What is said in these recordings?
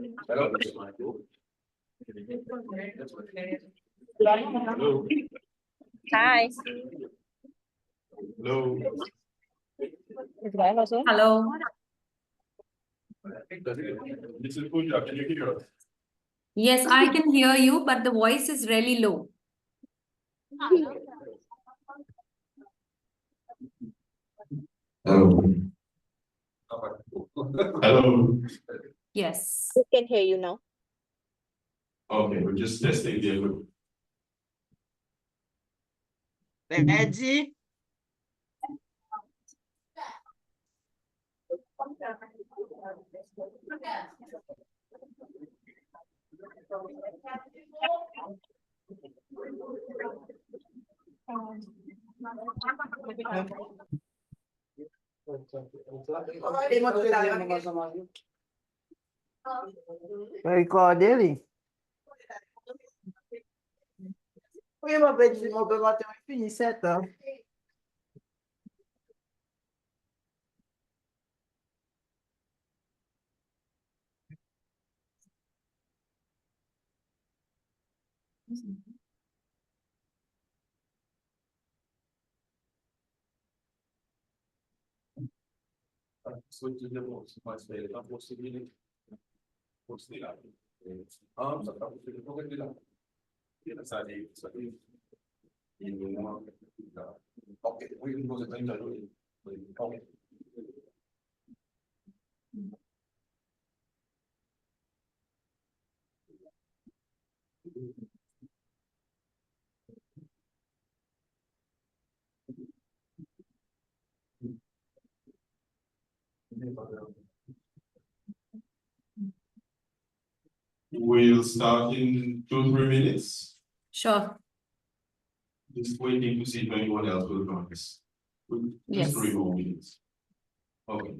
Hello. Hi. Hello. Hello. This is Pooja. Can you hear us? Yes, I can hear you, but the voice is really low. Hello. Hello. Yes. We can hear you now. Okay, we're just testing the equipment. Ready? Vai recorde ele? Prima vez de novo eu bater um infinito, setão. Switch to the voice. Mais velho, tá conseguindo. Considerar. Só para você não vai tirar. Tira essa aí, isso aqui. E não. Ok, we can go to the interview. Okay. We'll start in 2-3 minutes. Sure. Just waiting to see if anyone else will join us. Just Yes. 3 more minutes. Okay.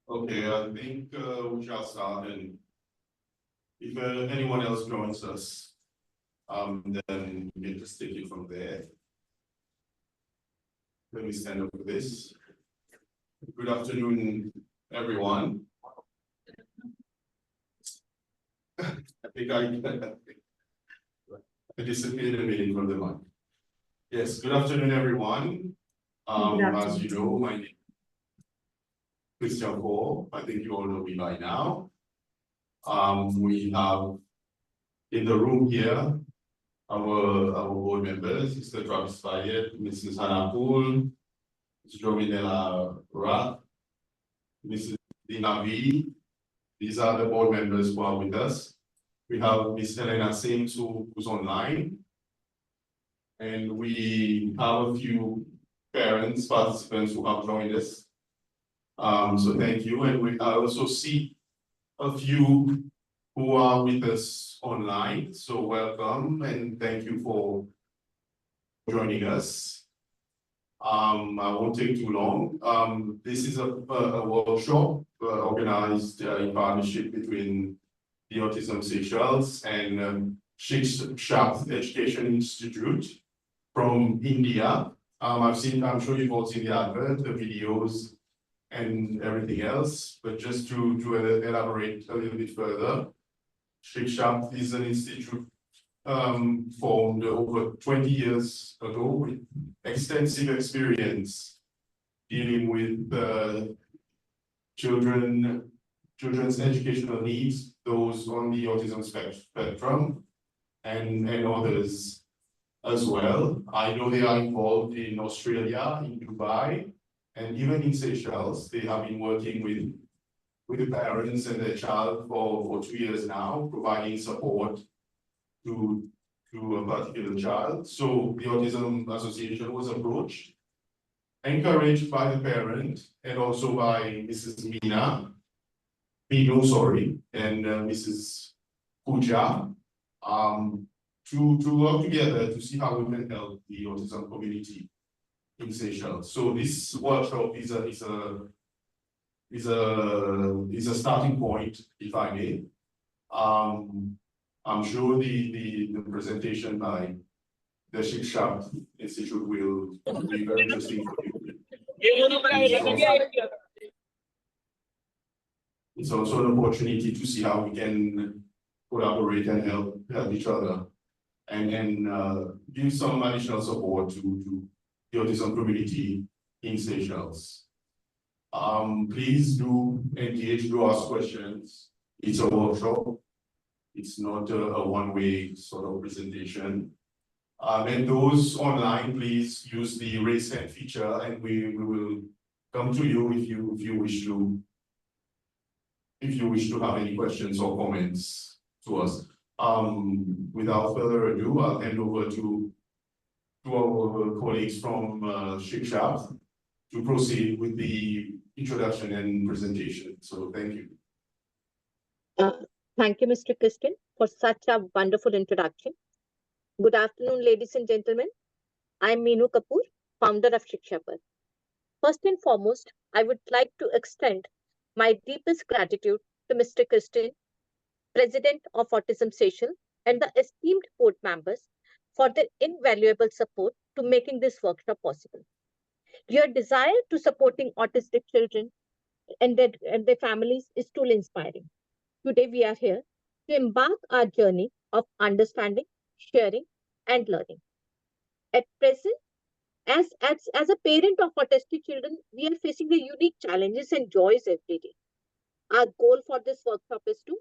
Okay, I think we shall start, and if anyone else joins us, then we can just take it from there. Let me stand up for this. Good afternoon, everyone. I think disappeared a minute from the mic. Yes, good afternoon, everyone. Good As you afternoon. know, my name is Christian Paul. I think you all know me by now. We have in the room here our board members, Mr. Travis Fayette, Mrs. Hannah Poole, Mr. Jominella Rath, Mrs. Dina V. These are the board members who are with us. We have Ms. Helena Sims who's online. And we have a few parents, participants who have joined us. So thank you. And I also see a few who are with us online. So welcome and thank you for joining us. I won't take too long. This is a workshop organized in partnership between the Autism Seychelles and Sheikh Shahid Education Institute from India. I'm sure you've all seen the advert, the videos, and everything else. But just to elaborate a little bit further, Sheikh Shahid is an institute formed over 20 years ago with extensive experience dealing with children's educational needs, those on the autism spectrum, and others as well. I know they are involved in Australia, in Dubai, and even in Seychelles. They have been working with the parents and their child for 2 years now, providing support to a particular child. So the Autism Association was approached, encouraged by the parent and also by Mrs. Mino, and Mrs. Puja, to work together to see how we can help the autism community in Seychelles. So this workshop is a starting point, if I may. I'm sure the presentation by the Sheikh Shahid Institute will be very interesting for you. It's also an opportunity to see how we can collaborate and help each other and give some additional support to the autism community in Seychelles. Please do engage, do ask questions. It's a workshop. It's not a one-way sort of presentation. And those online, please use the raise hand feature and we will come to you if you wish to have any questions or comments to us. Without further ado, I'll hand over to our colleagues from Sheikh Shahid to proceed with the introduction and presentation. So thank you. Thank you, Mr. Christian, for such a wonderful introduction. Good afternoon, ladies and gentlemen. I'm Meenu Kapoor, founder of Sheikh Shahid. First and foremost, I would like to extend my deepest gratitude to Mr. Christian, President of Autism Seychelles, and the esteemed board members for their invaluable support to making this workshop possible. Your desire to supporting autistic children and their families is truly inspiring. Today, we are here to embark our journey of understanding, sharing, and learning. At present, as a parent of autistic children, we are facing the unique challenges and joys every day. Our goal for this workshop is to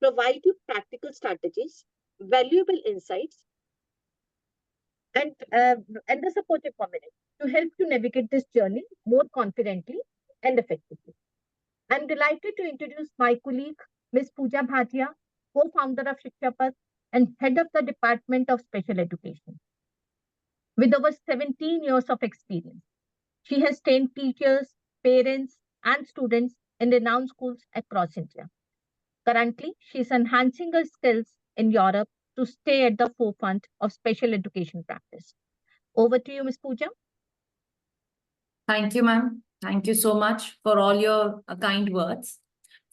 provide you practical strategies, valuable insights, and the supportive community to help you navigate this journey more confidently and effectively. I'm delighted to introduce my colleague, Ms. Pooja Bhatia, co-founder of Sheikh Shahid and head of the Department of Special Education. With over 17 years of experience, she has trained teachers, parents, and students in renowned schools across India. Currently, she is enhancing her skills in Europe to stay at the forefront of special education practice. Over to you, Ms. Pooja. Thank you, ma'am. Thank you so much for all your kind words.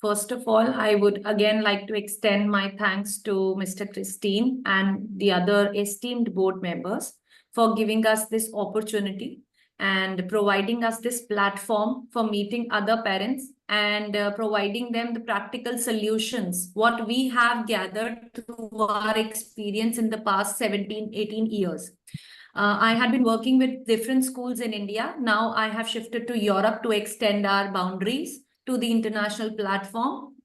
First of all, I would again like to extend my thanks to Mr. Christine and the other esteemed board members for giving us this opportunity and providing us this platform for meeting other parents and providing them the practical solutions, what we have gathered through our experience in the past 17, 18 years. I had been working with different schools in India. Now I have shifted to Europe to extend our boundaries to the international platform.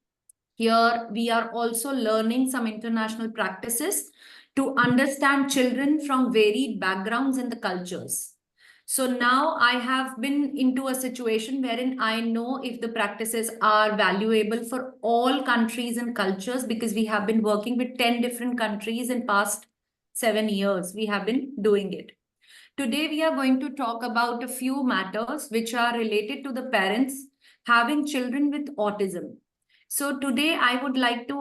Here we are also learning some international practices to understand children from varied backgrounds and the cultures. So now I have been into a situation wherein I know if the practices are valuable for all countries and cultures, because we have been working with 10 different countries in past 7 years. We have been doing it. Today, we are going to talk about a few matters which are related to the parents having children with autism. So today, I would like to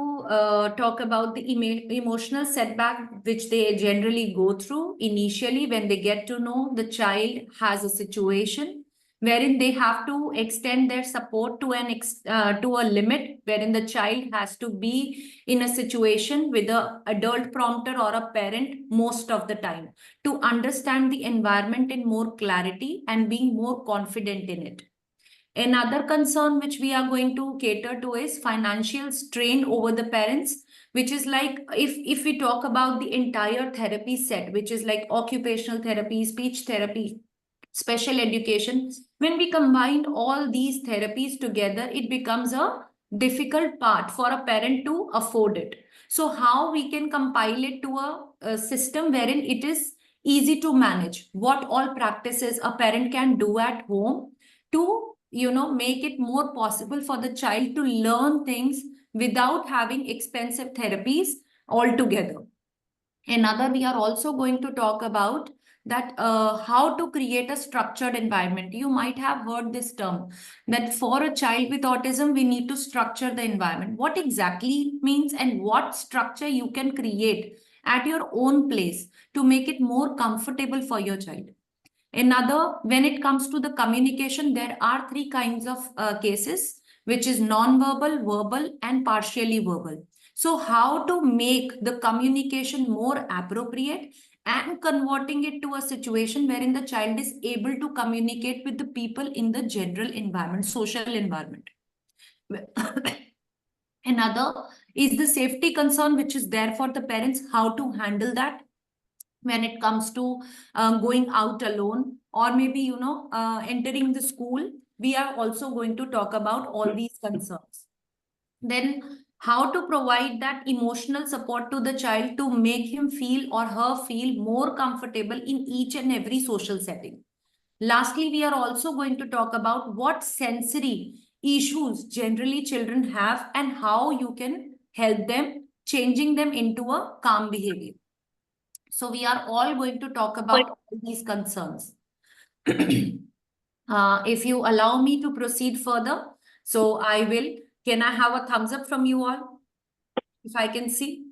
talk about the emotional setback which they generally go through initially when they get to know the child has a situation wherein they have to extend their support to to a limit wherein the child has to be in a situation with an adult prompter or a parent most of the time to understand the environment in more clarity and being more confident in it. Another concern which we are going to cater to is financial strain over the parents, which is like if we talk about the entire therapy set, which is like occupational therapy, speech therapy, special education, when we combine all these therapies together, it becomes a difficult part for a parent to afford it. So how we can compile it to a system wherein it is easy to manage, what all practices a parent can do at home to make it more possible for the child to learn things without having expensive therapies altogether. Another, we are also going to talk about that how to create a structured environment. You might have heard this term that for a child with autism, we need to structure the environment. What exactly means and what structure you can create at your own place to make it more comfortable for your child. Another, when it comes to the communication, there are three kinds of cases, which is non-verbal, verbal, and partially verbal. So how to make the communication more appropriate and converting it to a situation wherein the child is able to communicate with the people in the general environment, social environment. Another is the safety concern, which is there for the parents, how to handle that when it comes to going out alone or maybe, entering the school. We are also going to talk about all these concerns. Then how to provide that emotional support to the child to make him feel or her feel more comfortable in each and every social setting. Lastly, we are also going to talk about what sensory issues generally children have and how you can help them, changing them into a calm behavior. So we are all going to talk about these concerns. If you allow me to proceed further, so I will. Can I have a thumbs up from you all? If I can see.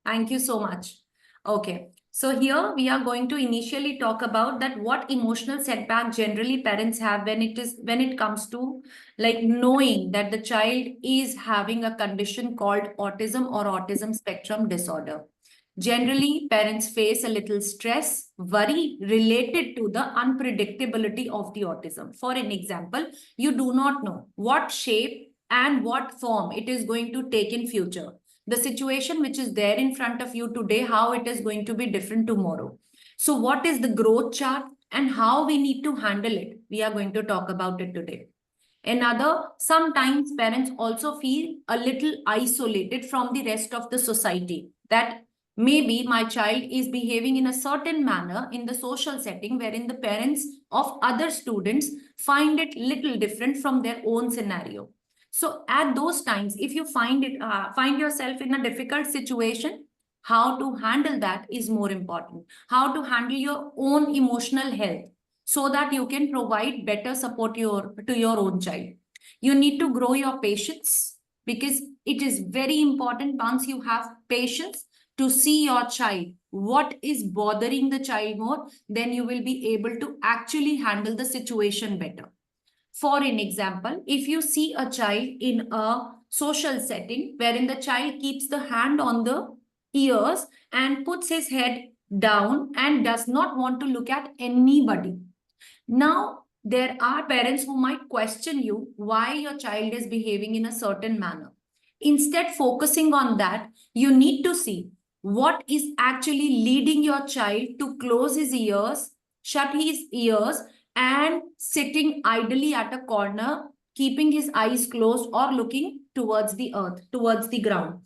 Thank you so much. Okay. So here we are going to initially talk about that what emotional setback generally parents have when it comes to like knowing that the child is having a condition called autism or autism spectrum disorder. Generally, parents face a little stress, worry related to the unpredictability of the autism. For an example, you do not know what shape and what form it is going to take in future. The situation which is there in front of you today, how it is going to be different tomorrow. So what is the growth chart and how we need to handle it? We are going to talk about it today. Another, sometimes parents also feel a little isolated from the rest of the society, that maybe my child is behaving in a certain manner in the social setting wherein the parents of other students find it little different from their own scenario. So at those times, if you find yourself in a difficult situation, how to handle that is more important. How to handle your own emotional health so that you can provide better support to your own child. You need to grow your patience because it is very important once you have patience to see your child, what is bothering the child more, then you will be able to actually handle the situation better. For an example, if you see a child in a social setting wherein the child keeps the hand on the ears and puts his head down and does not want to look at anybody. Now, there are parents who might question you why your child is behaving in a certain manner. Instead, focusing on that, you need to see what is actually leading your child to close his ears, shut his ears, and sitting idly at a corner, keeping his eyes closed or looking towards the earth, towards the ground.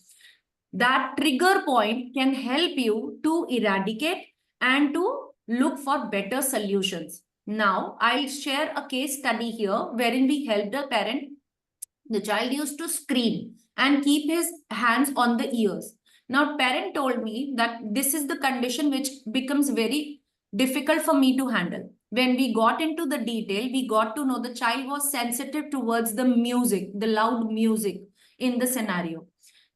That trigger point can help you to eradicate and to look for better solutions. Now, I'll share a case study here wherein we helped a parent. The child used to scream and keep his hands on the ears. Now, parent told me that this is the condition which becomes very difficult for me to handle. When we got into the detail, we got to know the child was sensitive towards the music, the loud music in the scenario.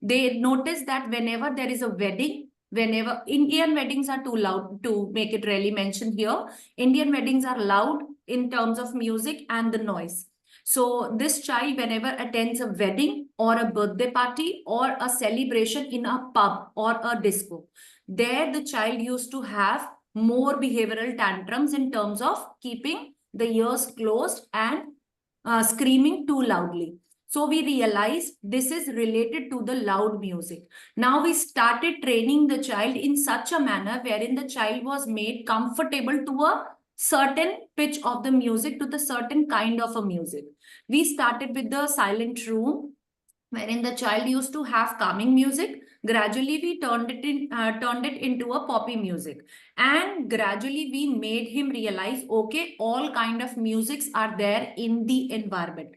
They noticed that whenever there is a wedding, whenever Indian weddings are too loud to make it really mentioned here, Indian weddings are loud in terms of music and the noise. So this child, whenever attends a wedding or a birthday party or a celebration in a pub or a disco, there the child used to have more behavioral tantrums in terms of keeping the ears closed and screaming too loudly. So we realized this is related to the loud music. Now we started training the child in such a manner wherein the child was made comfortable to a certain pitch of the music, to the certain kind of a music. We started with the silent room, wherein the child used to have calming music. Gradually, we turned it into a poppy music, and gradually we made him realize, okay, all kind of musics are there in the environment.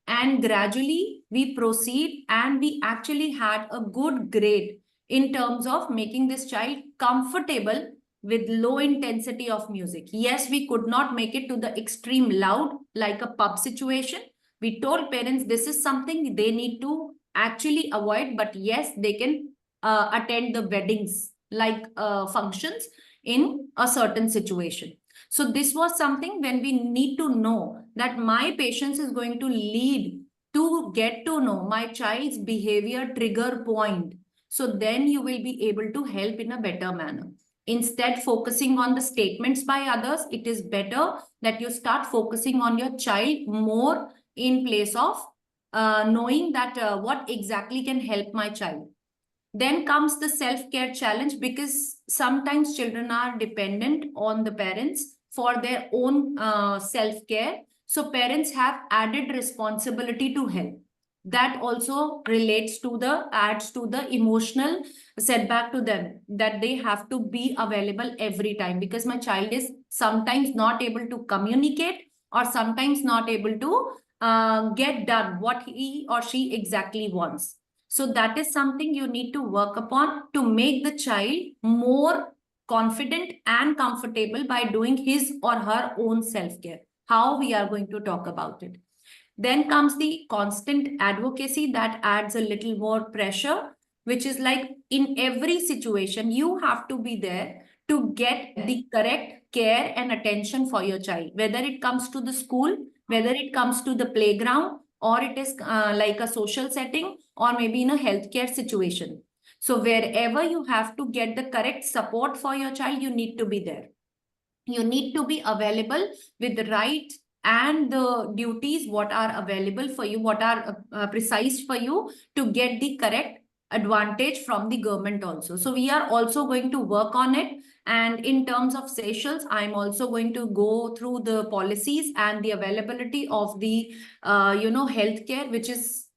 And gradually we proceed, and we actually had a good grade in terms of making this child comfortable with low intensity of music. Yes, we could not make it to the extreme loud like a pub situation. We told parents this is something they need to actually avoid, but yes, they can attend the weddings like functions in a certain situation. So this was something when we need to know that my patience is going to lead to get to know my child's behavior trigger point. So then you will be able to help in a better manner. Instead, focusing on the statements by others, it is better that you start focusing on your child more in place of knowing that what exactly can help my child. Then comes the self-care challenge, because sometimes children are dependent on the parents for their own self-care. So parents have added responsibility to help. That also adds to the emotional setback to them, that they have to be available every time, because my child is sometimes not able to communicate or sometimes not able to get done what he or she exactly wants. So that is something you need to work upon to make the child more confident and comfortable by doing his or her own self-care. How we are going to talk about it. Then comes the constant advocacy that adds a little more pressure, which is like in every situation, you have to be there to get the correct care and attention for your child, whether it comes to the school, whether it comes to the playground, or it is like a social setting, or maybe in a healthcare situation. So wherever you have to get the correct support for your child, you need to be there. You need to be available with the right and the duties what are available for you, what are precise for you to get the correct advantage from the government also. So we are also going to work on it. And in terms of Seychelles, I'm also going to go through the policies and the availability of the, healthcare, which is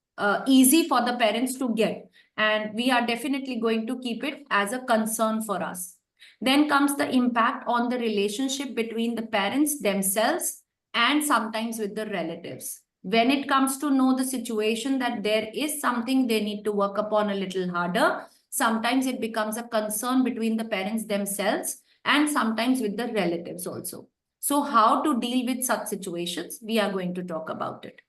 easy for the parents to get. And we are definitely going to keep it as a concern for us. Then comes the impact on the relationship between the parents themselves and sometimes with the relatives. When it comes to know the situation that there is something they need to work upon a little harder, sometimes it becomes a concern between the parents themselves and sometimes with the relatives also. So how to deal with such situations, we are going to talk about it.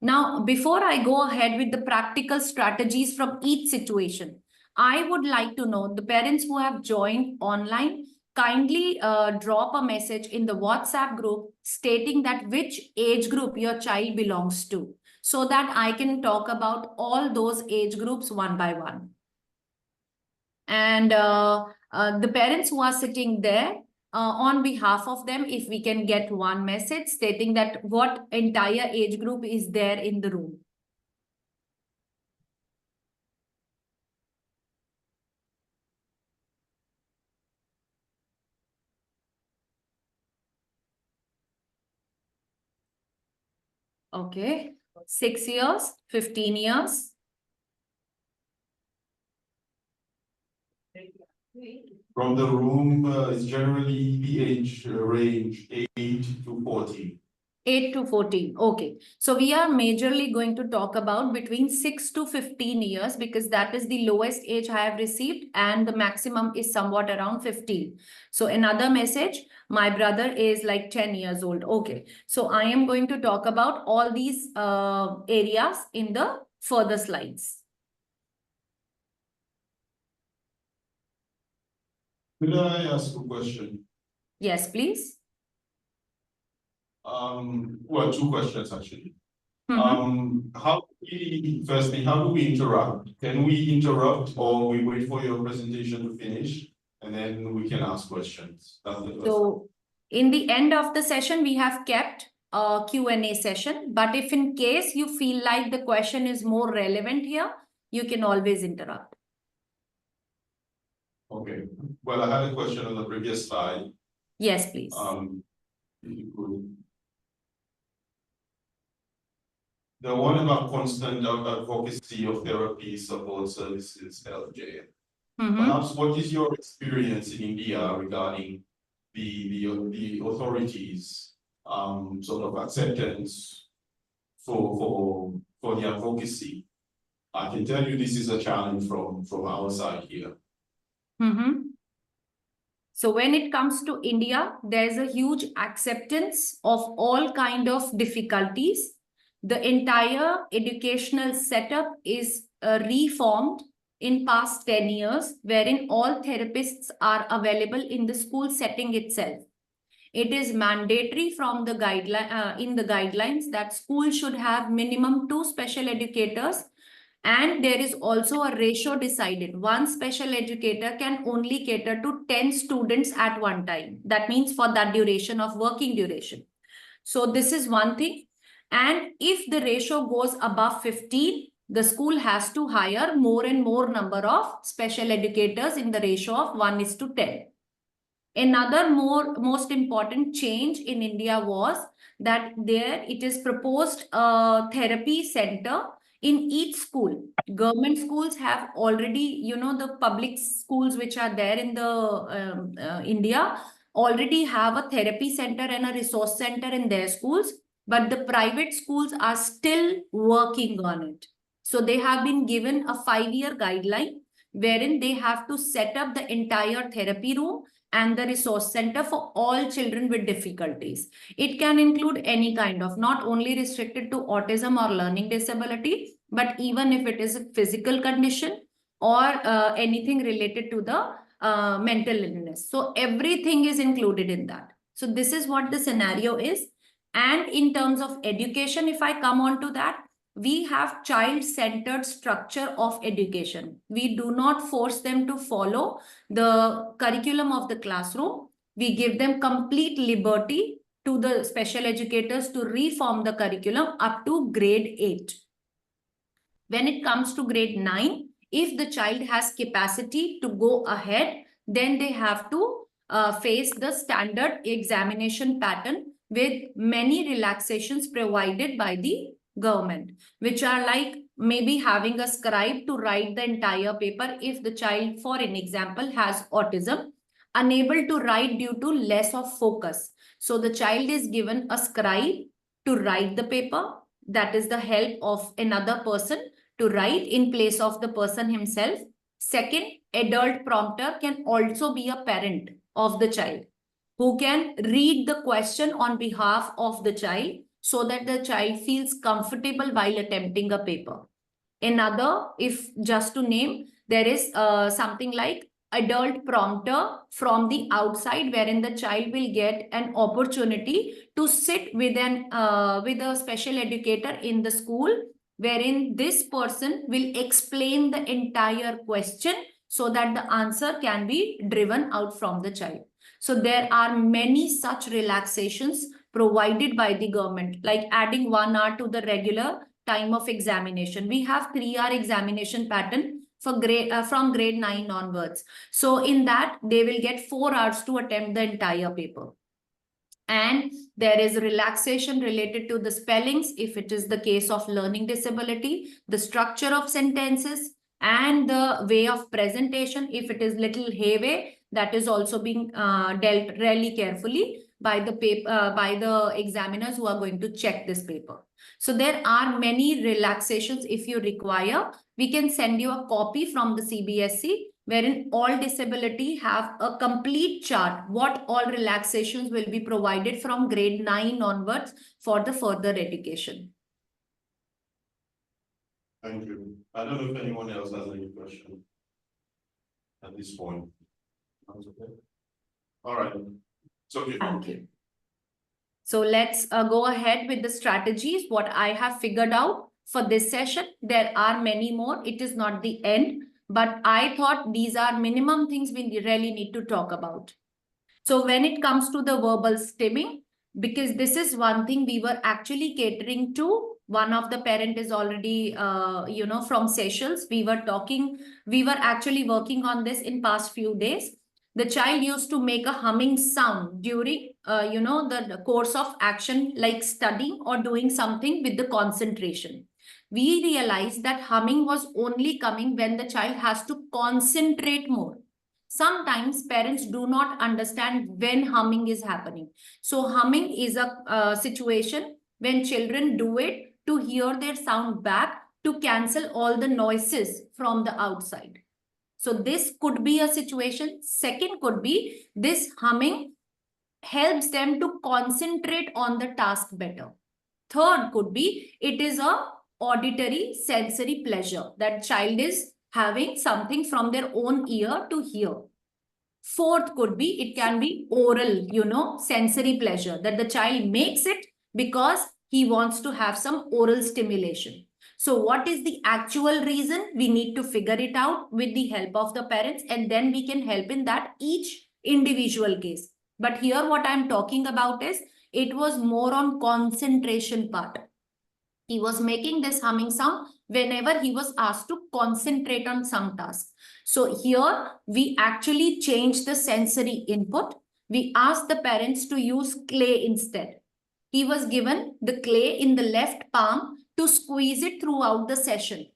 Now, before I go ahead with the practical strategies from each situation, I would like to know the parents who have joined online, kindly drop a message in the WhatsApp group stating that which age group your child belongs to, so that I can talk about all those age groups one by one. And the parents who are sitting there, on behalf of them, if we can get one message stating that what entire age group is there in the room. Okay, 6 years, 15 years. From the room is generally the age range 8 to 14. 8 to 14. Okay. So we are majorly going to talk about between 6 to 15 years because that is the lowest age I have received and the maximum is somewhat around 15. So another message, my brother is like 10 years old. Okay. So I am going to talk about all these areas in the further slides. Could I ask a question? Yes, please. Well, two questions actually. Mm-hmm. Firstly, how do we interact? Can we interrupt or we wait for your presentation to finish and then we can ask questions? That's the first. So in the end of the session, we have kept a Q&A session, but if in case you feel like the question is more relevant here, you can always interrupt. Okay. Well, I had a question on the previous slide. Yes, please. If you could. The one about constant advocacy of therapy, support services, LJ. Perhaps what is your experience in India regarding the authorities sort of acceptance for the advocacy? I can tell you this is a challenge from our side here. So when it comes to India, there's a huge acceptance of all kind of difficulties. The entire educational setup is reformed in past 10 years, wherein all therapists are available in the school setting itself. It is mandatory from the guideline in the guidelines that school should have minimum 2 special educators. And there is also a ratio decided. One special educator can only cater to 10 students at one time. That means for that duration of working duration. So this is one thing. And if the ratio goes above 15, the school has to hire more and more number of special educators in the ratio of 1:10. Another most important change in India was that there it is proposed a therapy center in each school. Government schools have already, the public schools which are there in the India already have a therapy center and a resource center in their schools, but the private schools are still working on it. So they have been given a 5-year guideline wherein they have to set up the entire therapy room and the resource center for all children with difficulties. It can include any kind of, not only restricted to autism or learning disability, but even if it is a physical condition or anything related to the mental illness. So everything is included in that. So this is what the scenario is. And in terms of education, if I come on to that, we have child-centered structure of education. We do not force them to follow the curriculum of the classroom. We give them complete liberty to the special educators to reform the curriculum up to grade 8. When it comes to grade 9, if the child has capacity to go ahead, then they have to face the standard examination pattern with many relaxations provided by the government, which are like maybe having a scribe to write the entire paper if the child, for an example, has autism, unable to write due to less of focus. So the child is given a scribe to write the paper. That is the help of another person to write in place of the person himself. Second, adult prompter can also be a parent of the child who can read the question on behalf of the child so that the child feels comfortable while attempting a paper. Another, if just to name, there is something like adult prompter from the outside, wherein the child will get an opportunity to sit with a special educator in the school, wherein this person will explain the entire question so that the answer can be driven out from the child. So there are many such relaxations provided by the government, like adding 1 hour to the regular time of examination. We have 3-hour examination pattern for from grade 9 onwards. So in that, they will get 4 hours to attempt the entire paper. And there is relaxation related to the spellings, if it is the case of learning disability, the structure of sentences, and the way of presentation. If it is little hayway, that is also being dealt really carefully by the paper, by the examiners who are going to check this paper. So there are many relaxations. If you require, we can send you a copy from the CBSE, wherein all disability have a complete chart, what all relaxations will be provided from grade 9 onwards for the further education. Thank you. I don't know if anyone else has any question at this point. Okay. All right. So Thank you. So let's go ahead with the strategies, what I have figured out for this session. There are many more. It is not the end, but I thought these are minimum things we really need to talk about. So when it comes to the verbal stimming, because this is one thing we were actually catering to. One of the parent is already, from Seychelles. We were actually working on this in past few days. The child used to make a humming sound during, the course of action, like studying or doing something with the concentration. We realized that humming was only coming when the child has to concentrate more. Sometimes parents do not understand when humming is happening. So humming is a situation when children do it to hear their sound back, to cancel all the noises from the outside. So this could be a situation. Second could be this humming helps them to concentrate on the task better. Third could be it is a auditory sensory pleasure, that child is having something from their own ear to hear. Fourth could be it can be oral, sensory pleasure, that the child makes it because he wants to have some oral stimulation. So what is the actual reason? We need to figure it out with the help of the parents, and then we can help in that each individual case. But here what I'm talking about is it was more on concentration part. He was making this humming sound whenever he was asked to concentrate on some task. So here we actually changed the sensory input. We asked the parents to use clay instead. He was given the clay in the left palm to squeeze it throughout the session.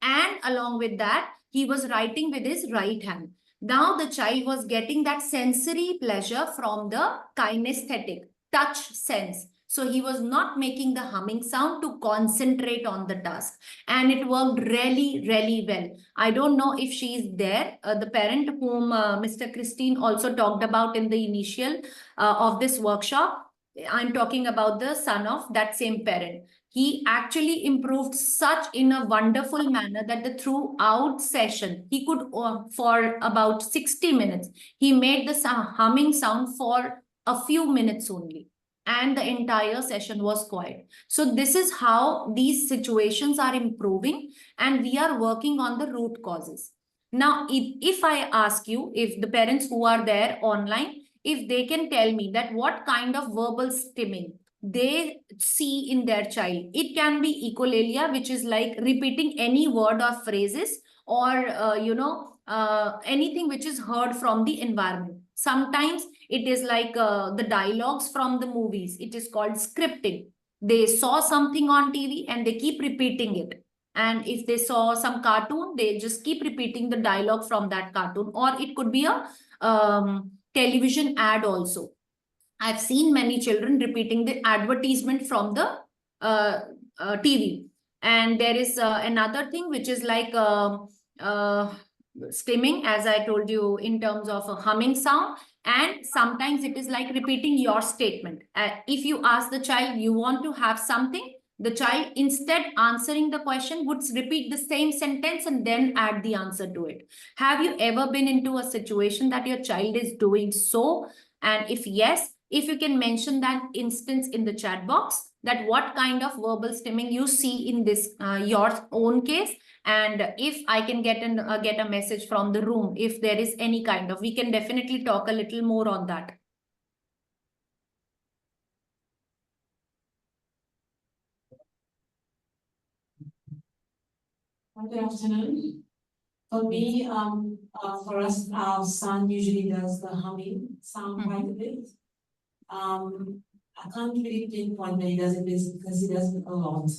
And along with that, he was writing with his right hand. Now the child was getting that sensory pleasure from the kinesthetic, touch sense. So he was not making the humming sound to concentrate on the task. And it worked really, really well. I don't know if she is there. The parent whom Mr. Christine also talked about in the initial of this workshop. I'm talking about the son of that same parent. He actually improved such in a wonderful manner that the throughout session, he could, for about 60 minutes, he made the humming sound for a few minutes only. And the entire session was quiet. So this is how these situations are improving, and we are working on the root causes. Now, if I ask you, if the parents who are there online, if they can tell me that what kind of verbal stimming they see in their child. It can be echolalia, which is like repeating any word or phrases, or anything which is heard from the environment. Sometimes it is like the dialogues from the movies. It is called scripting. They saw something on TV and they keep repeating it. And if they saw some cartoon, they just keep repeating the dialogue from that cartoon. Or it could be a television ad also. I've seen many children repeating the advertisement from the TV. And there is another thing which is like stimming, as I told you, in terms of a humming sound. And sometimes it is like repeating your statement. If you ask the child, you want to have something, the child, instead answering the question, would repeat the same sentence and then add the answer to it. Have you ever been into a situation that your child is doing so? And if yes, If you can mention that instance in the chat box, that what kind of verbal stimming you see in this your own case, and if I can get a message from the room, if there is any kind of, we can definitely talk a little more on that. Good afternoon. For me, for us, our son usually does the humming sound quite a bit. I can't really pinpoint when he does it because he does it a lot.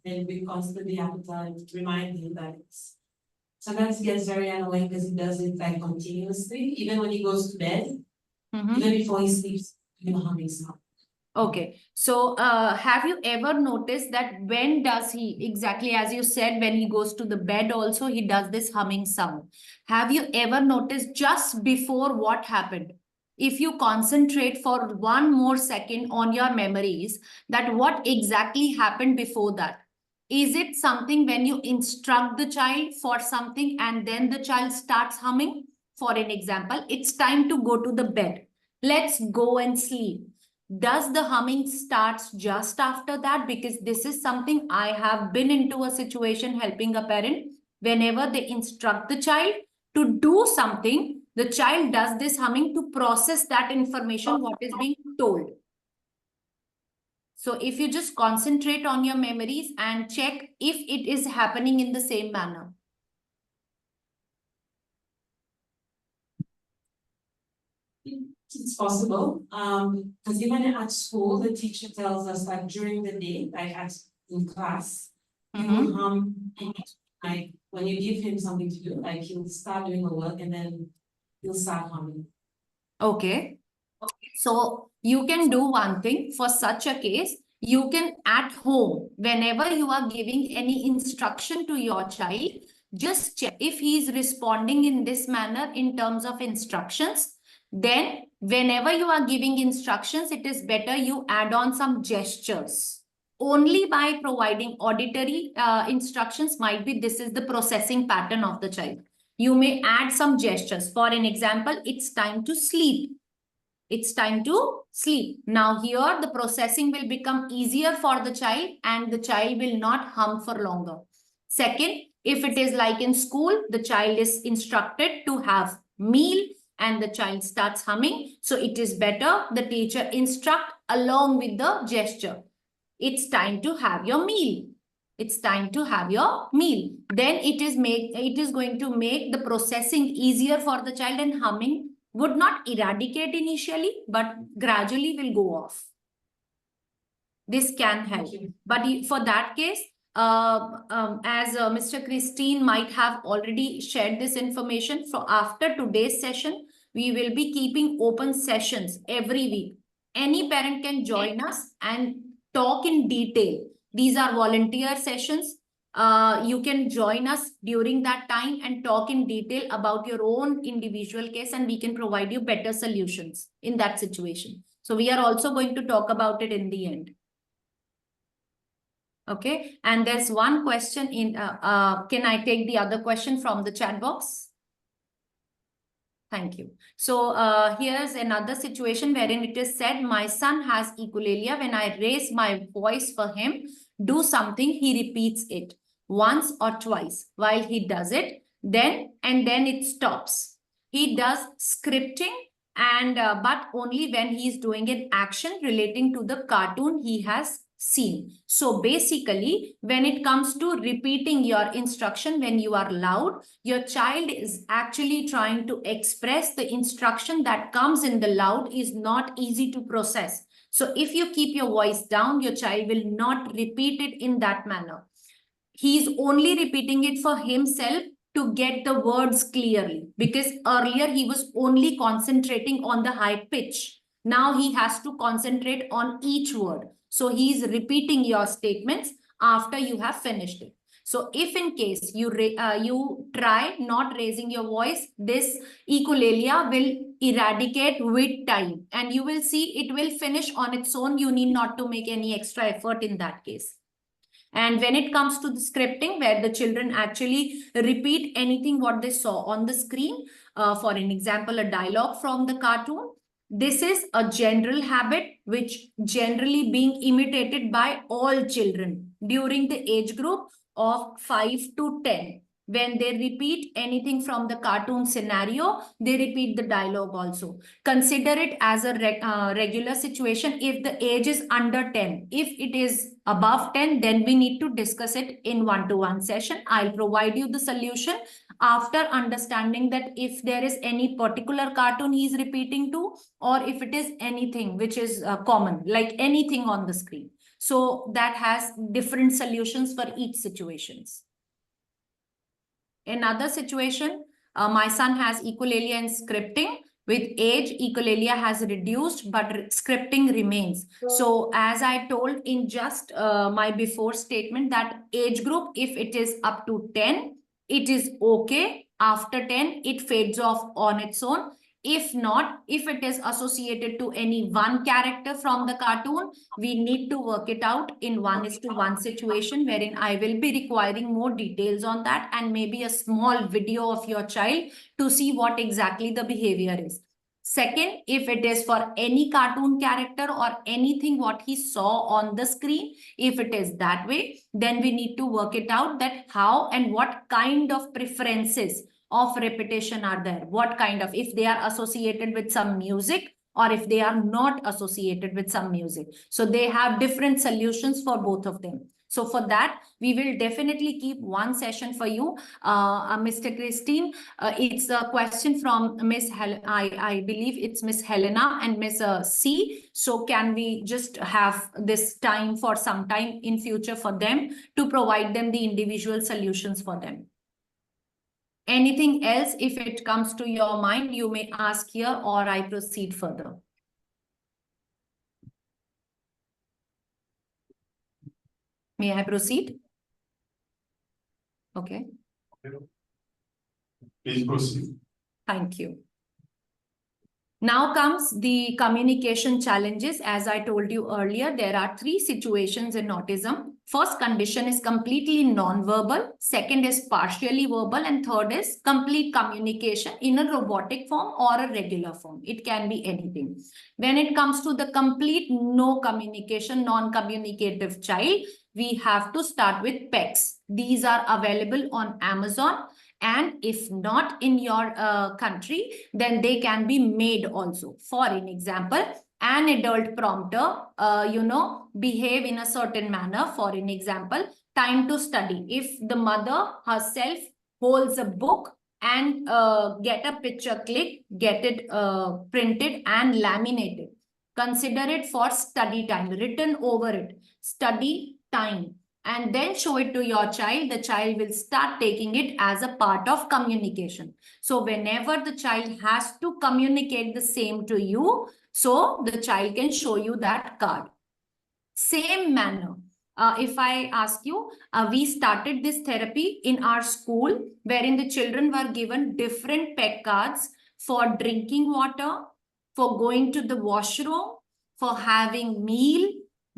And we constantly have to remind him that it's, sometimes he gets very annoying because he does it like continuously, even when he goes to bed, even before he sleeps, you know, humming sound. Okay, so have you ever noticed that when does he, exactly as you said, when he goes to the bed also, he does this humming sound. Have you ever noticed just before what happened? If you concentrate for 1 more second on your memories, that what exactly happened before that? Is it something when you instruct the child for something and then the child starts humming? For an example, it's time to go to the bed. Let's go and sleep. Does the humming starts just after that? Because this is something I have been into a situation helping a parent. Whenever they instruct the child to do something, the child does this humming to process that information, what is being told. So if you just concentrate on your memories and check if it is happening in the same manner. It's possible, because even at school, the teacher tells us that during the day, like in class, you will hum, like when you give him something to do, like he'll start doing the work and then he'll start humming. Okay. So you can do one thing for such a case. You can at home, whenever you are giving any instruction to your child, just check if he is responding in this manner in terms of instructions. Then whenever you are giving instructions, it is better you add on some gestures. Only by providing auditory instructions might be this is the processing pattern of the child. You may add some gestures. For an example, it's time to sleep. It's time to sleep. Now here the processing will become easier for the child and the child will not hum for longer. Second, if it is like in school, the child is instructed to have meal and the child starts humming. So it is better the teacher instruct along with the gesture. It's time to have your meal. It's time to have your meal. Then it is going to make the processing easier for the child, and humming would not eradicate initially, but gradually will go off. This can help. But for that case, as Mr. Christine might have already shared this information, for after today's session, we will be keeping open sessions every week. Any parent can join us and talk in detail. These are volunteer sessions. You can join us during that time and talk in detail about your own individual case, and we can provide you better solutions in that situation. So we are also going to talk about it in the end. Okay, and there's one question in, can I take the other question from the chat box? Thank you. So here's another situation wherein it is said, my son has echolalia. When I raise my voice for him, do something, he repeats it once or twice. While he does it, then it stops. He does scripting, and but only when he is doing an action relating to the cartoon he has seen. So basically, when it comes to repeating your instruction, when you are loud, your child is actually trying to express the instruction that comes in the loud is not easy to process. So if you keep your voice down, your child will not repeat it in that manner. He is only repeating it for himself to get the words clearly, because earlier he was only concentrating on the high pitch. Now he has to concentrate on each word. So he is repeating your statements after you have finished it. So if in case you try not raising your voice, this echolalia will eradicate with time, and you will see it will finish on its own. You need not to make any extra effort in that case. And when it comes to the scripting, where the children actually repeat anything what they saw on the screen, for an example, a dialogue from the cartoon, This is a general habit which generally being imitated by all children during the age group of 5 to 10. When they repeat anything from the cartoon scenario, they repeat the dialogue also. Consider it as a regular situation if the age is under 10. If it is above 10, then we need to discuss it in one-to-one session. I'll provide you the solution after understanding that if there is any particular cartoon he is repeating to, or if it is anything which is common, like anything on the screen. So that has different solutions for each situations. Another situation, my son has echolalia and scripting. With age, echolalia has reduced, but scripting remains. So as I told in just my before statement, that age group, if it is up to 10, it is okay. After 10, it fades off on its own. If not, if it is associated to any one character from the cartoon, we need to work it out in 1:1 situation, wherein I will be requiring more details on that and maybe a small video of your child to see what exactly the behavior is. Second, if it is for any cartoon character or anything what he saw on the screen, if it is that way, then we need to work it out that how and what kind of preferences of repetition are there. What kind of, if they are associated with some music, or if they are not associated with some music. So they have different solutions for both of them. So for that, we will definitely keep one session for you, Mr. Christine. It's a question from Miss I believe it's Miss Helena and Miss C. So can we just have this time for some time in future for them to provide them the individual solutions for them? Anything else, if it comes to your mind, you may ask here or I proceed further. May I proceed? Okay. Please proceed. Thank you. Now comes the communication challenges. As I told you earlier, there are 3 situations in autism. First condition is completely non-verbal. Second is partially verbal. And third is complete communication in a robotic form or a regular form. It can be anything. When it comes to the complete no communication, non-communicative child, we have to start with PECs. These are available on Amazon. And if not in your country, then they can be made also. For an example, an adult prompter, behave in a certain manner. For an example, time to study. If the mother herself holds a book and get a picture click, get it printed and laminated. Consider it for study time, written over it, study time. And then show it to your child, the child will start taking it as a part of communication. So whenever the child has to communicate the same to you, so the child can show you that card. Same manner, if I ask you, we started this therapy in our school, wherein the children were given different PEC cards for drinking water, for going to the washroom, for having meal,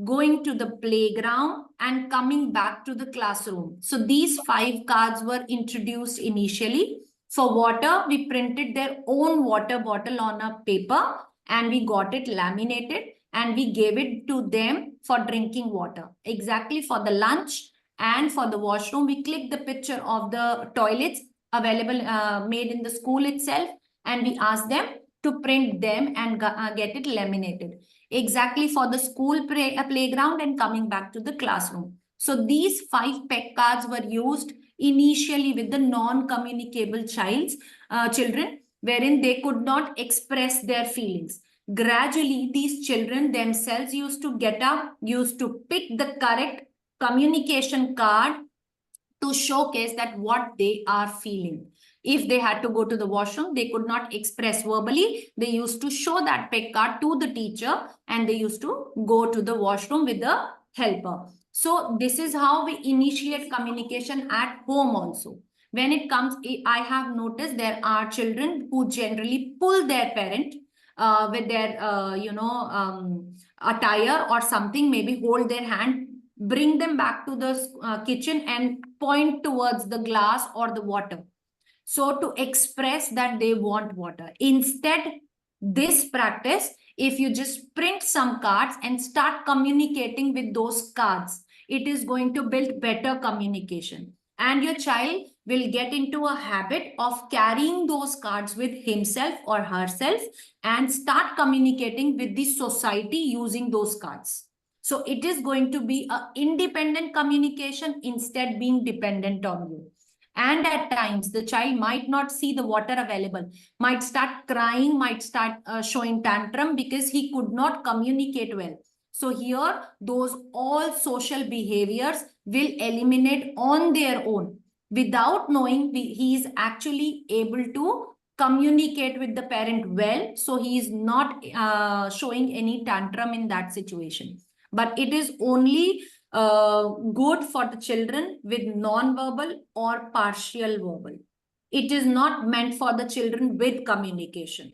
going to the playground and coming back to the classroom. So these 5 cards were introduced initially. For water, we printed their own water bottle on a paper and we got it laminated and we gave it to them for drinking water. Exactly for the lunch and for the washroom, we clicked the picture of the toilets available, made in the school itself, and we asked them to print them and get it laminated. Exactly for the school playground and coming back to the classroom. So these 5 PEC cards were used initially with the non-communicable children, wherein they could not express their feelings. Gradually, these children themselves used to get up, used to pick the correct communication card to showcase that what they are feeling. If they had to go to the washroom, they could not express verbally. They used to show that PEC card to the teacher and they used to go to the washroom with the helper. So this is how we initiate communication at home also. When it comes, I have noticed there are children who generally pull their parent with their, attire or something, maybe hold their hand, bring them back to the kitchen and point towards the glass or the water. So to express that they want water. Instead, this practice, if you just print some cards and start communicating with those cards, it is going to build better communication. And your child will get into a habit of carrying those cards with himself or herself and start communicating with the society using those cards. So it is going to be an independent communication instead being dependent on you. And at times, the child might not see the water available, might start crying, might start showing tantrum because he could not communicate well. So here, those all social behaviors will eliminate on their own. Without knowing, he is actually able to communicate with the parent well. So he is not showing any tantrum in that situation. But it is only good for the children with non-verbal or partial verbal. It is not meant for the children with communication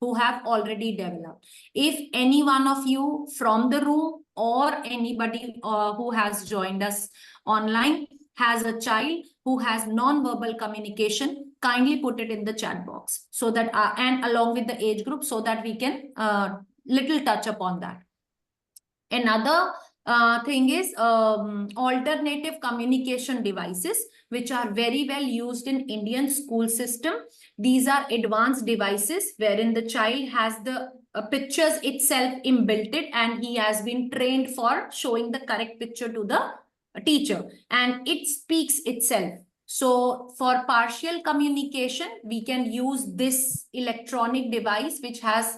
who have already developed. If any one of you from the room or anybody who has joined us online has a child who has non-verbal communication, kindly put it in the chat box so that and along with the age group so that we can little touch upon that. Another thing is alternative communication devices, which are very well used in Indian school system. These are advanced devices wherein the child has the pictures itself inbuilt and he has been trained for showing the correct picture to the teacher and it speaks itself. So for partial communication, we can use this electronic device which has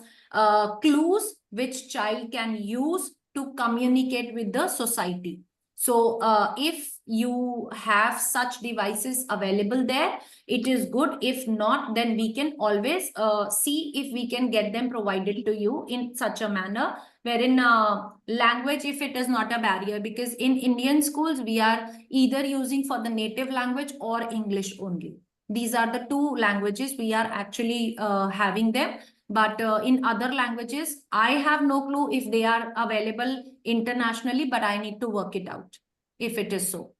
clues which child can use to communicate with the society. So if you have such devices available there, it is good. If not, then we can always see if we can get them provided to you in such a manner wherein language, if it is not a barrier, because in Indian schools, we are either using for the native language or English only. These are the two languages we are actually having them. But in other languages, I have no clue if they are available internationally, but I need to work it out if it is so.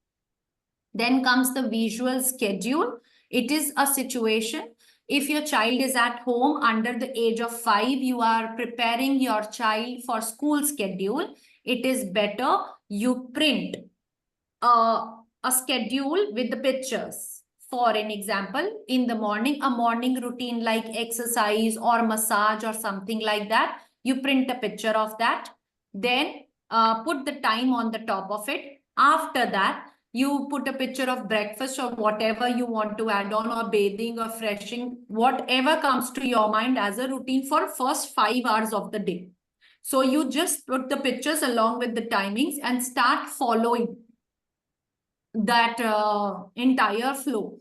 Then comes the visual schedule. It is a situation. If your child is at home under the age of 5, you are preparing your child for school schedule. It is better you print a schedule with the pictures. For an example, in the morning, a morning routine like exercise or massage or something like that, you print a picture of that. Then put the time on the top of it. After that, you put a picture of breakfast or whatever you want to add on, or bathing or freshing, whatever comes to your mind as a routine for first 5 hours of the day. So you just put the pictures along with the timings and start following that entire flow,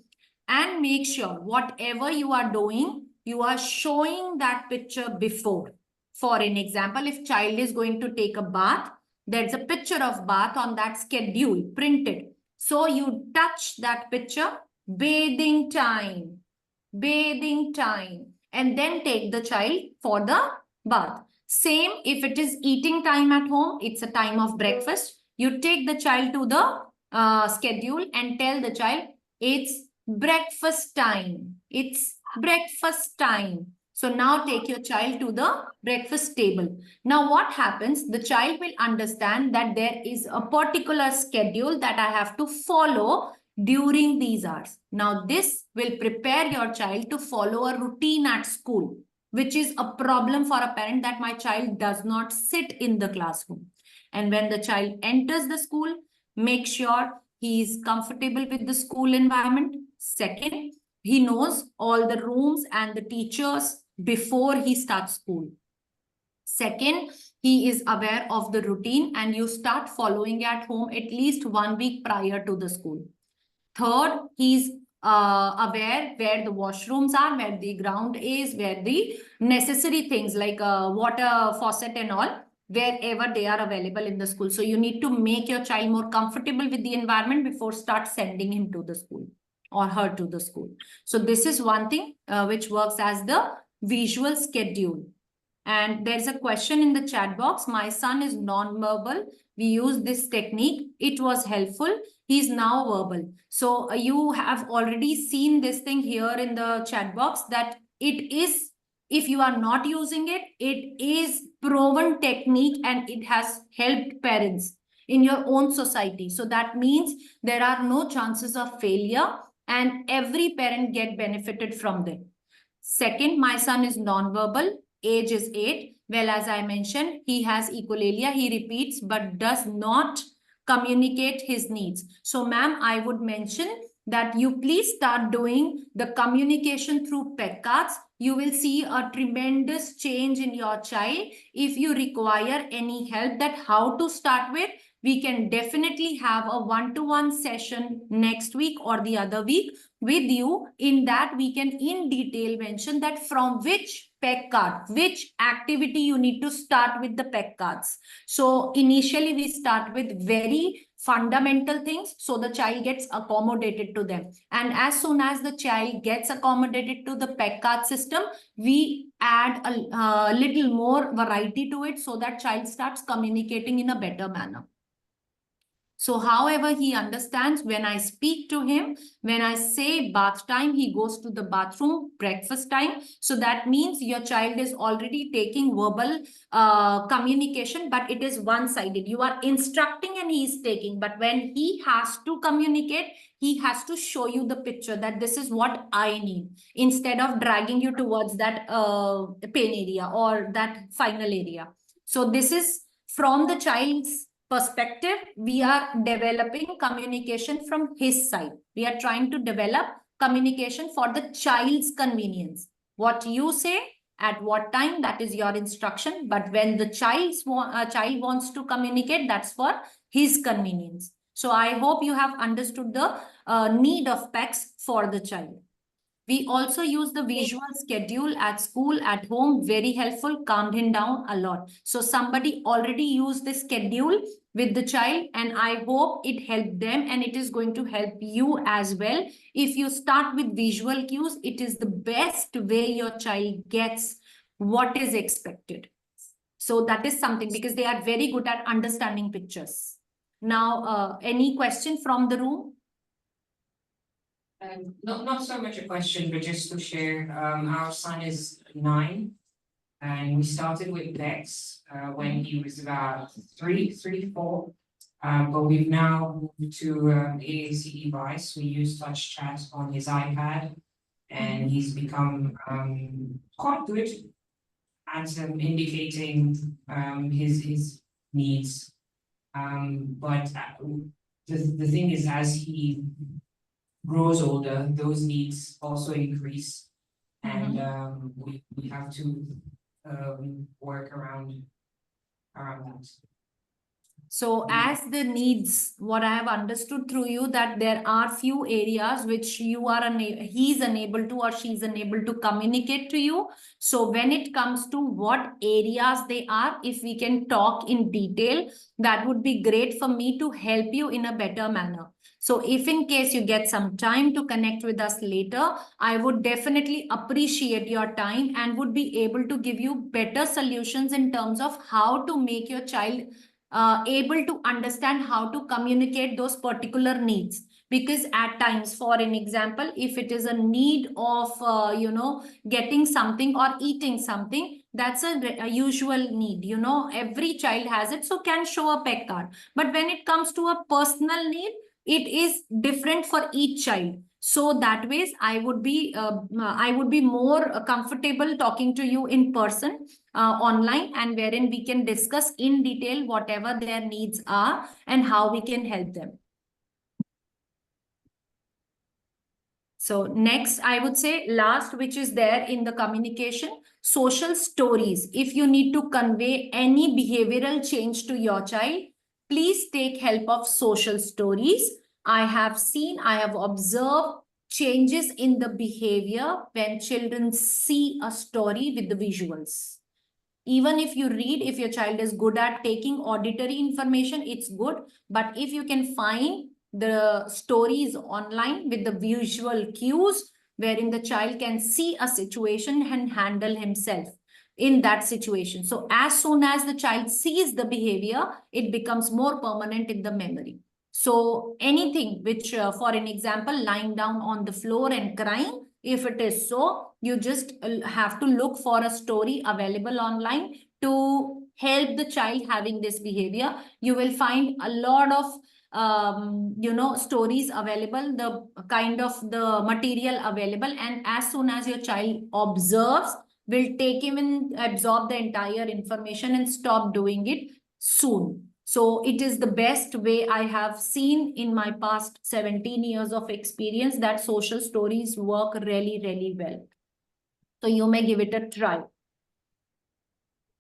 and make sure whatever you are doing, you are showing that picture before. For an example, if child is going to take a bath, there's a picture of bath on that schedule printed. So you touch that picture, bathing time, and then take the child for the bath. Same if it is eating time at home, it's a time of breakfast. You take the child to the schedule and tell the child it's breakfast time. It's breakfast time. So now take your child to the breakfast table. Now what happens? The child will understand that there is a particular schedule that I have to follow during these hours. Now this will prepare your child to follow a routine at school, which is a problem for a parent that my child does not sit in the classroom. And when the child enters the school, make sure he is comfortable with the school environment. Second, he knows all the rooms and the teachers before he starts school. Second, he is aware of the routine and you start following at home at least 1 week prior to the school. Third, he's aware where the washrooms are, where the ground is, where the necessary things like water faucet and all, wherever they are available in the school. So you need to make your child more comfortable with the environment before start sending him to the school or her to the school. So this is one thing which works as the visual schedule. And there's a question in the chat box. My son is non-verbal. We use this technique. It was helpful. He's now verbal. So you have already seen this thing here in the chat box that it is If you are not using it, it is proven technique and it has helped parents in your own society. So that means there are no chances of failure and every parent get benefited from them. Second, my son is nonverbal, age is 8. Well, as I mentioned, he has echolalia, he repeats but does not communicate his needs. So ma'am, I would mention that you please start doing the communication through PEC cards. You will see a tremendous change in your child. If you require any help that how to start with, we can definitely have a one-to-one session next week or the other week with you. In that, we can in detail mention that from which PEC card, which activity you need to start with the PEC cards. So initially we start with very fundamental things so the child gets accommodated to them. And as soon as the child gets accommodated to the PEC card system, we add a little more variety to it so that child starts communicating in a better manner. So however he understands, when I speak to him, when I say bath time, he goes to the bathroom, breakfast time. So that means your child is already taking verbal communication, but it is one-sided. You are instructing and he is taking. But when he has to communicate, he has to show you the picture that this is what I need, instead of dragging you towards that pain area or that final area. So this is from the child's perspective, we are developing communication from his side. We are trying to develop communication for the child's convenience. What you say at what time, that is your instruction. But when the child wants to communicate, that's for his convenience. So I hope you have understood the need of PECs for the child. We also use the visual schedule at school, at home, very helpful, calmed him down a lot. So somebody already used the schedule with the child and I hope it helped them and it is going to help you as well. If you start with visual cues, it is the best way your child gets what is expected. So that is something because they are very good at understanding pictures. Now, any question from the room? Not so much a question, but just to share, our son is 9. And we started with Dex, when he was about 3, 4. But we've now moved to, AAC device. We use touch chat on his iPad. And he's become, quite good at, indicating, his needs. But the thing is, as he grows older, those needs also increase. And we have to work around that. So as the needs, what I have understood through you, that there are few areas which he's unable to or she's unable to communicate to you. So when it comes to what areas they are, if we can talk in detail, that would be great for me to help you in a better manner. So if in case you get some time to connect with us later, I would definitely appreciate your time and would be able to give you better solutions in terms of how to make your child able to understand how to communicate those particular needs. Because at times, for an example, if it is a need of, getting something or eating something, that's a usual need, every child has it, so can show a PEC card. But when it comes to a personal need, it is different for each child. So that ways, I would be more comfortable talking to you in person, online, and wherein we can discuss in detail whatever their needs are and how we can help them. So next, I would say last, which is there in the communication, social stories. If you need to convey any behavioral change to your child, please take help of social stories. I have observed changes in the behavior when children see a story with the visuals. Even if you read, if your child is good at taking auditory information, it's good. But if you can find the stories online with the visual cues, wherein the child can see a situation and handle himself in that situation. So as soon as the child sees the behavior, it becomes more permanent in the memory. So anything which, for an example, lying down on the floor and crying, if it is so, You just have to look for a story available online to help the child having this behavior. You will find a lot of stories available, the kind of the material available, and as soon as your child observes, will take him and absorb the entire information and stop doing it soon. So it is the best way I have seen in my past 17 years of experience that social stories work really, really well. So you may give it a try.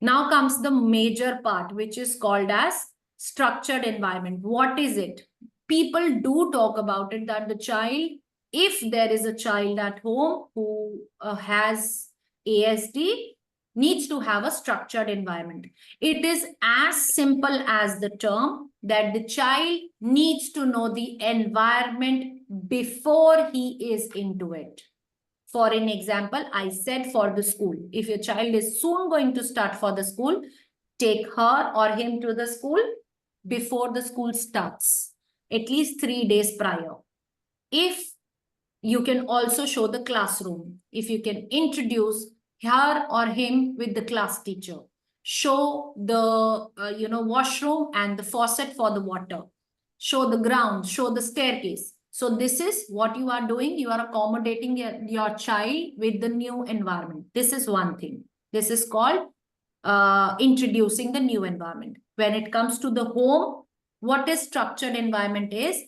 Now comes the major part, which is called as structured environment. What is it? People do talk about it that the child, if there is a child at home who has ASD, needs to have a structured environment. It is as simple as the term that the child needs to know the environment before he is into it. For an example, I said for the school, if your child is soon going to start for the school, take her or him to the school before the school starts, at least 3 days prior. If you can also show the classroom, if you can introduce her or him with the class teacher, show the washroom and the faucet for the water, show the ground, show the staircase. So this is what you are doing. You are accommodating your child with the new environment. This is one thing. This is called introducing the new environment. When it comes to the home, what is structured environment is,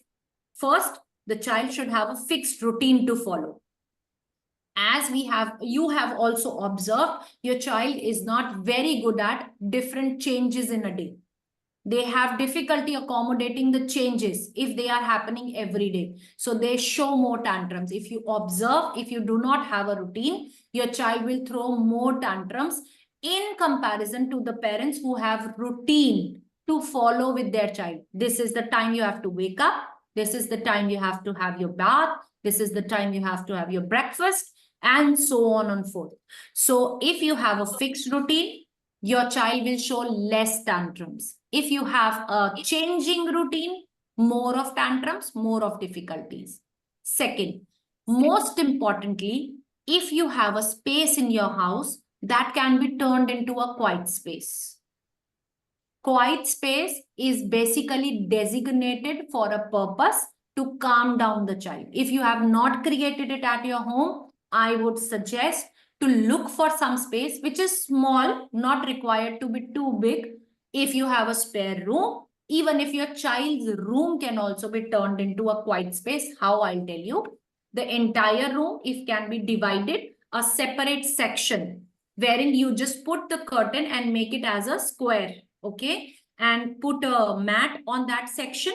first, the child should have a fixed routine to follow. As you have also observed, your child is not very good at different changes in a day. They have difficulty accommodating the changes if they are happening every day. So they show more tantrums. If you observe, if you do not have a routine, your child will throw more tantrums in comparison to the parents who have routine to follow with their child. This is the time you have to wake up. This is the time you have to have your bath. This is the time you have to have your breakfast, and so on and forth. So if you have a fixed routine, your child will show less tantrums. If you have a changing routine, more of tantrums, more of difficulties. Second, most importantly, if you have a space in your house that can be turned into a quiet space. Quiet space is basically designated for a purpose to calm down the child. If you have not created it at your home, I would suggest to look for some space which is small, not required to be too big. If you have a spare room, even if your child's room can also be turned into a quiet space, how I'll tell you. The entire room, if can be divided, a separate section wherein you just put the curtain and make it as a square, okay? And put a mat on that section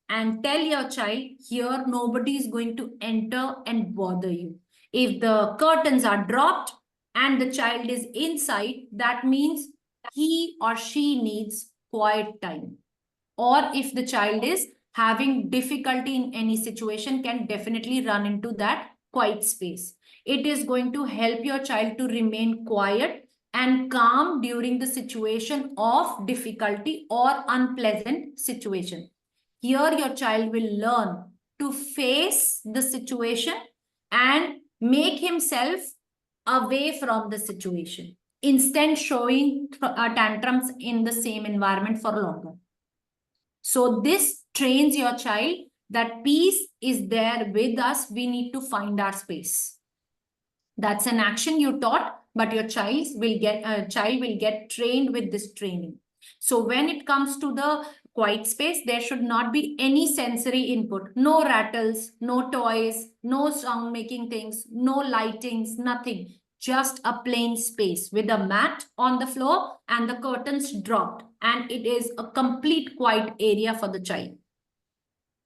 and tell your child, here nobody is going to enter and bother you. If the curtains are dropped and the child is inside, that means he or she needs quiet time. Or if the child is having difficulty in any situation, can definitely run into that quiet space. It is going to help your child to remain quiet and calm during the situation of difficulty or unpleasant situation. Here your child will learn to face the situation and make himself away from the situation, instead showing tantrums in the same environment for longer. So this trains your child that peace is there with us. We need to find our space. That's an action you taught, but your child will get trained with this training. So when it comes to the quiet space, there should not be any sensory input. No rattles, no toys, no sound making things, no lightings, nothing. Just a plain space with a mat on the floor and the curtains dropped. And it is a complete quiet area for the child.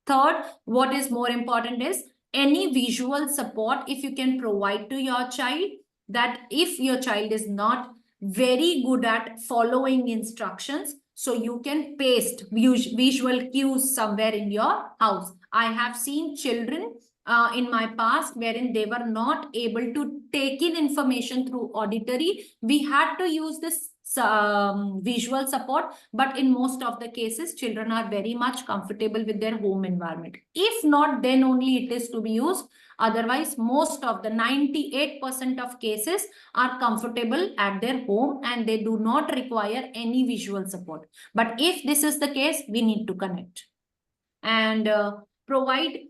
Third, what is more important is any visual support if you can provide to your child, that if your child is not very good at following instructions, so you can paste visual cues somewhere in your house. I have seen children in my past wherein they were not able to take in information through auditory. We had to use this visual support, but in most of the cases, children are very much comfortable with their home environment. If not, then only it is to be used. Otherwise, most of the 98% of cases are comfortable at their home and they do not require any visual support. But if this is the case, we need to connect and provide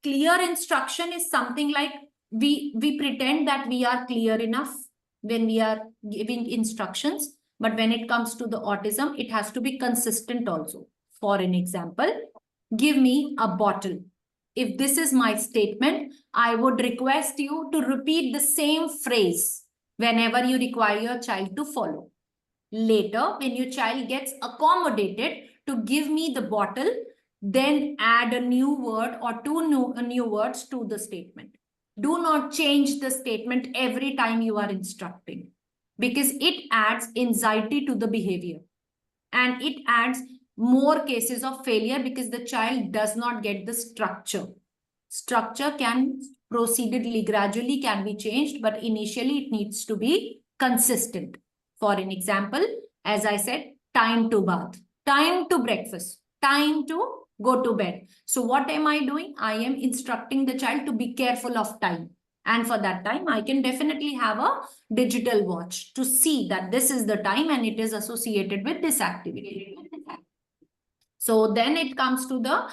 clear instruction is something like we pretend that we are clear enough when we are giving instructions, but when it comes to the autism, it has to be consistent also. For an example, give me a bottle. If this is my statement, I would request you to repeat the same phrase whenever you require your child to follow. Later, when your child gets accommodated to give me the bottle, then add a new word or two new words to the statement. Do not change the statement every time you are instructing because it adds anxiety to the behavior and it adds more cases of failure because the child does not get the structure. Structure can proceededly, gradually can be changed, but initially it needs to be consistent. For an example, as I said, time to bath, time to breakfast, time to go to bed. So what am I doing? I am instructing the child to be careful of time. And for that time, I can definitely have a digital watch to see that this is the time and it is associated with this activity. So then it comes to the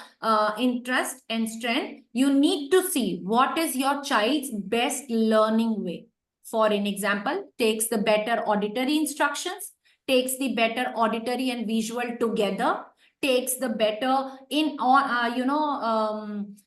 interest and strength. You need to see what is your child's best learning way. For an example, takes the better auditory instructions, takes the better auditory and visual together, takes the better in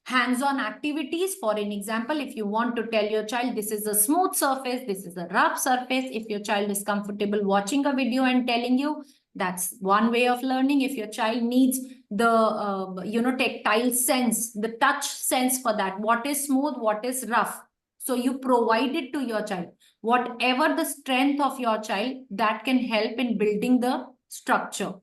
hands-on activities. For an example, if you want to tell your child this is a smooth surface, this is a rough surface, if your child is comfortable watching a video and telling you, that's one way of learning. If your child needs the tactile sense, the touch sense for that, what is smooth, what is rough, so you provide it to your child. Whatever the strength of your child, that can help in building the structure.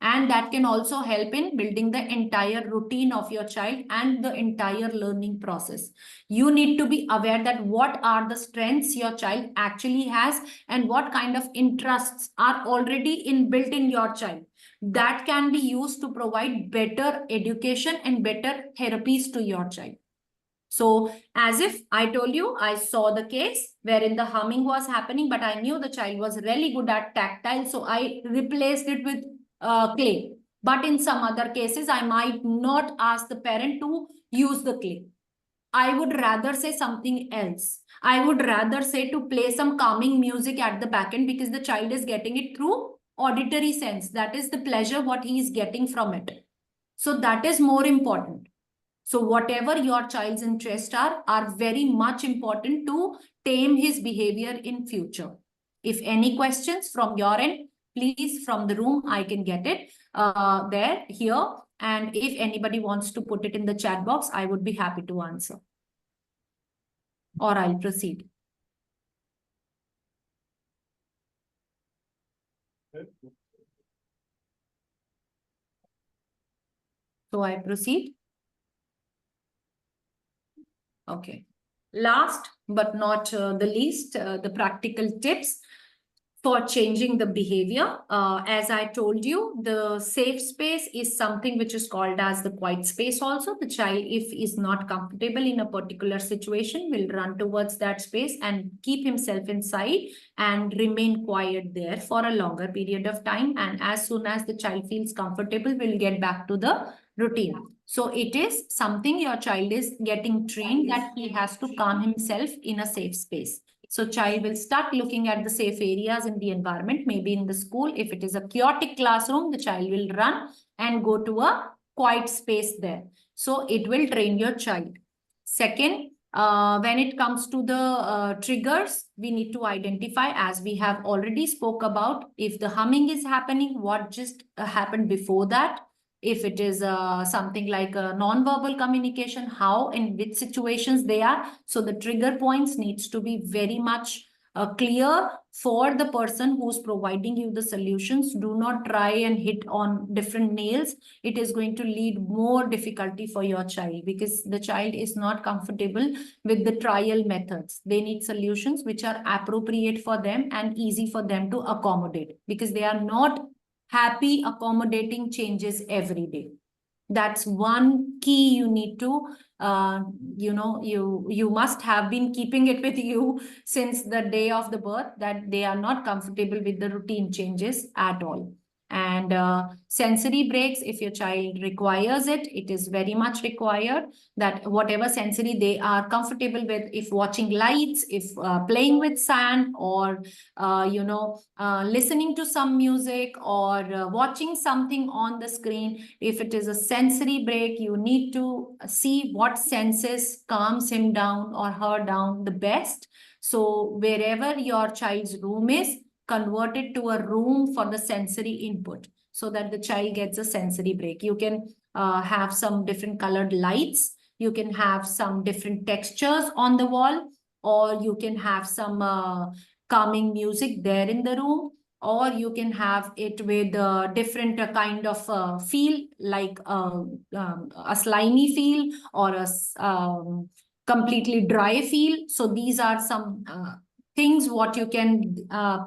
And that can also help in building the entire routine of your child and the entire learning process. You need to be aware that what are the strengths your child actually has and what kind of interests are already inbuilt in your child. That can be used to provide better education and better therapies to your child. So as if I told you, I saw the case wherein the humming was happening, but I knew the child was really good at tactile. So I replaced it with clay. But in some other cases, I might not ask the parent to use the clay. I would rather say something else. I would rather say to play some calming music at the back end because the child is getting it through auditory sense. That is the pleasure what he is getting from it. So that is more important. So whatever your child's interests are very much important to tame his behavior in future. If any questions from your end, please from the room, I can get it here. And if anybody wants to put it in the chat box, I would be happy to answer. Or I'll proceed. So I proceed. Okay. Last but not the least, the practical tips for changing the behavior. As I told you, the safe space is something which is called as the quiet space also. The child, if is not comfortable in a particular situation, will run towards that space and keep himself inside and remain quiet there for a longer period of time. And as soon as the child feels comfortable, will get back to the routine. So it is something your child is getting trained that he has to calm himself in a safe space. So child will start looking at the safe areas in the environment, maybe in the school. If it is a chaotic classroom, the child will run and go to a quiet space there. So it will train your child. Second, when it comes to the triggers, we need to identify, as we have already spoke about, if the humming is happening, what just happened before that. If it is something like a non-verbal communication, how in which situations they are. So the trigger points needs to be very much clear for the person who's providing you the solutions. Do not try and hit on different nails. It is going to lead more difficulty for your child because the child is not comfortable with the trial methods. They need solutions which are appropriate for them and easy for them to accommodate because they are not happy accommodating changes every day. That's one key you need to, you must have been keeping it with you since the day of the birth, that they are not comfortable with the routine changes at all. And sensory breaks, if your child requires it, it is very much required that whatever sensory they are comfortable with, if watching lights, if playing with sand, or listening to some music, or watching something on the screen, if it is a sensory break, you need to see what senses calms him down or her down the best. So wherever your child's room is, convert it to a room for the sensory input so that the child gets a sensory break. You can have some different colored lights. You can have some different textures on the wall, or you can have some calming music there in the room, or you can have it with a different kind of feel, like a slimy feel or a completely dry feel. So these are some things what you can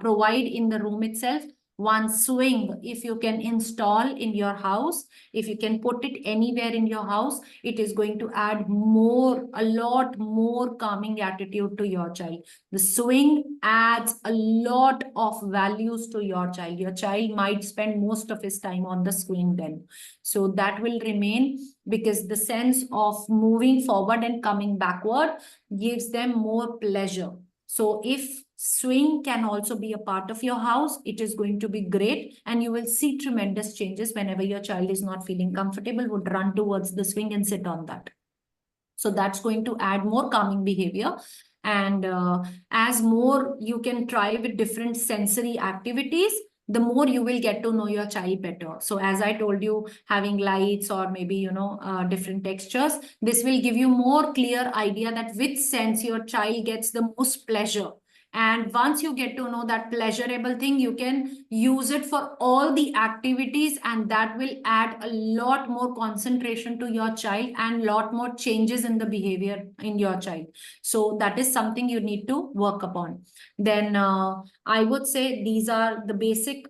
provide in the room itself. One swing, if you can install in your house, if you can put it anywhere in your house, it is going to add a lot more calming attitude to your child. The swing adds a lot of values to your child. Your child might spend most of his time on the swing then. So that will remain, because the sense of moving forward and coming backward gives them more pleasure. So if swing can also be a part of your house, it is going to be great, and you will see tremendous changes. Whenever your child is not feeling comfortable, would run towards the swing and sit on that. So that's going to add more calming behavior. And as more you can try with different sensory activities, the more you will get to know your child better. So as I told you, having lights or maybe, different textures, this will give you more clear idea that which sense your child gets the most pleasure. And once you get to know that pleasurable thing, you can use it for all the activities, and that will add a lot more concentration to your child and lot more changes in the behavior in your child. So that is something you need to work upon. Then I would say these are the basic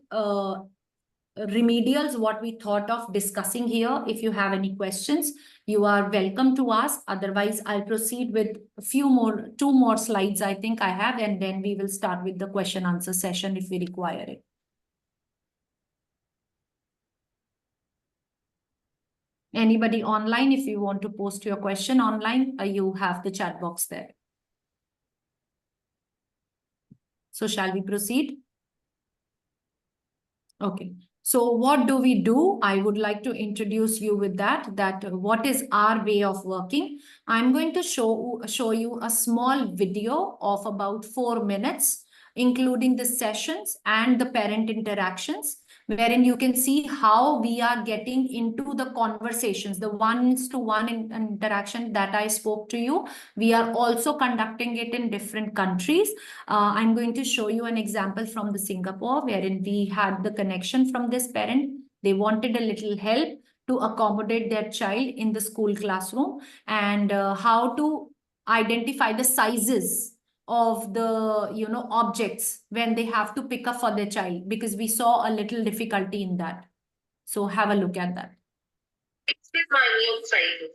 remedials what we thought of discussing here. If you have any questions, you are welcome to ask. Otherwise, I'll proceed with two more slides I think I have, and then we will start with the question answer session if we require it. Anybody online, if you want to post your question online, you have the chat box there. So shall we proceed? Okay. So what do we do? I would like to introduce you with that what is our way of working. I'm going to show you a small video of about 4 minutes, including the sessions and the parent interactions, wherein you can see how we are getting into the conversations, the one-to-one interaction that I spoke to you. We are also conducting it in different countries. I'm going to show you an example from the Singapore, wherein we had the connection from this parent. They wanted a little help to accommodate their child in the school classroom, and how to identify the sizes of the objects when they have to pick up for their child, because we saw a little difficulty in that. So have a look at that. It's with minute sizes.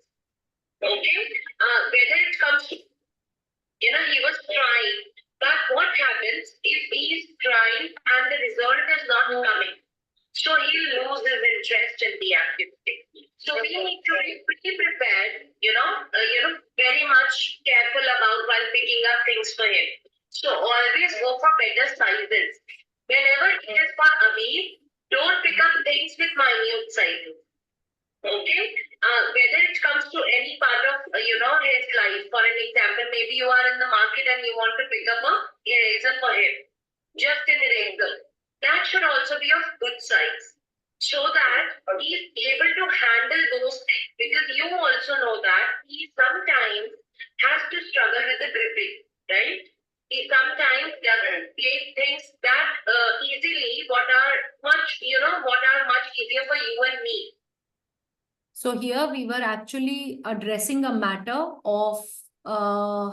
Okay, whether it comes to, he was trying, but what happens if he is trying and the result is not coming? So he'll lose his interest in the activity. So we need to be pretty prepared, very much careful about while picking up things for him. So always go for better sizes. Whenever it is for Amir, don't pick up things with minute sizes. Okay, whether it comes to any part of his life. For an example, maybe you are in the market and you want to pick up a eraser for him, just an eraser. That should also be of good size, so that he is able to handle those things. Because you also know that he sometimes has to struggle with the gripping, right? he sometimes doesn't take things that easily, what are much easier for you and me. So here we were actually addressing a matter of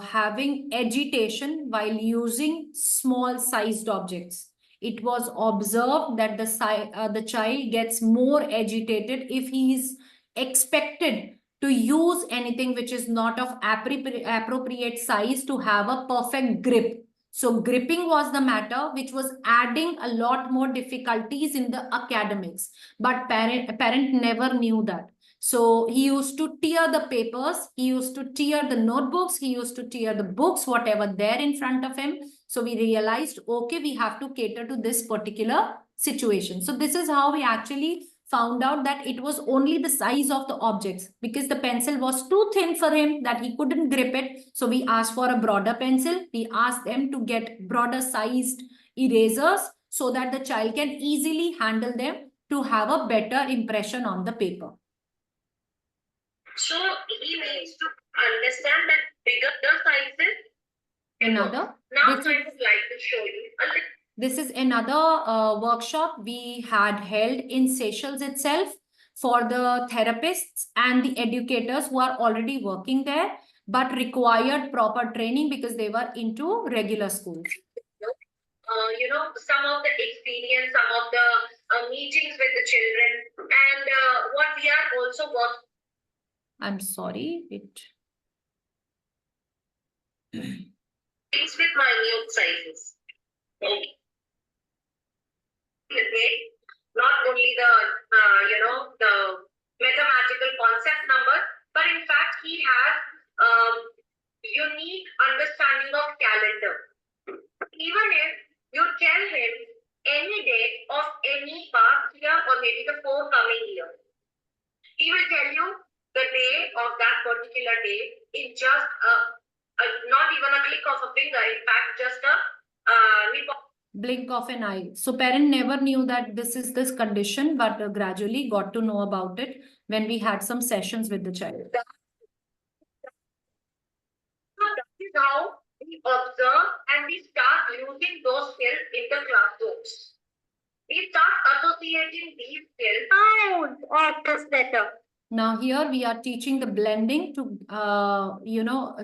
having agitation while using small sized objects. It was observed that the child gets more agitated if he is expected to use anything which is not of appropriate size to have a perfect grip. So gripping was the matter which was adding a lot more difficulties in the academics. But parent never knew that. So he used to tear the papers, he used to tear the notebooks, he used to tear the books, whatever there in front of him. So we realized, okay, we have to cater to this particular situation. So this is how we actually found out that it was only the size of the objects, because the pencil was too thin for him that he couldn't grip it. So we asked for a broader pencil. We asked them to get broader sized erasers so that the child can easily handle them to have a better impression on the paper. So he needs to understand that bigger sizes. Another. Now I This would is- like to show you a little. This is another workshop we had held in Seychelles itself for the therapists and the educators who are already working there, but required proper training because they were into regular schools. Some of the experience, some of the meetings with the children, and what we are also working. I'm sorry, Things with minute sizes. Okay. Not only the mathematical concept numbers, but in fact he has unique understanding of calendar. Even if you tell him any date of any past year or maybe the forthcoming year, he will tell you the day of that particular day in just not even a click of a finger. In fact, just a blink of an eye. So parent never knew that this is this condition, but gradually got to know about it when we had some sessions with the child. So that is how we observe and we start using those skills in the classrooms. We start associating these skills of this letter. Now here we are teaching the blending to,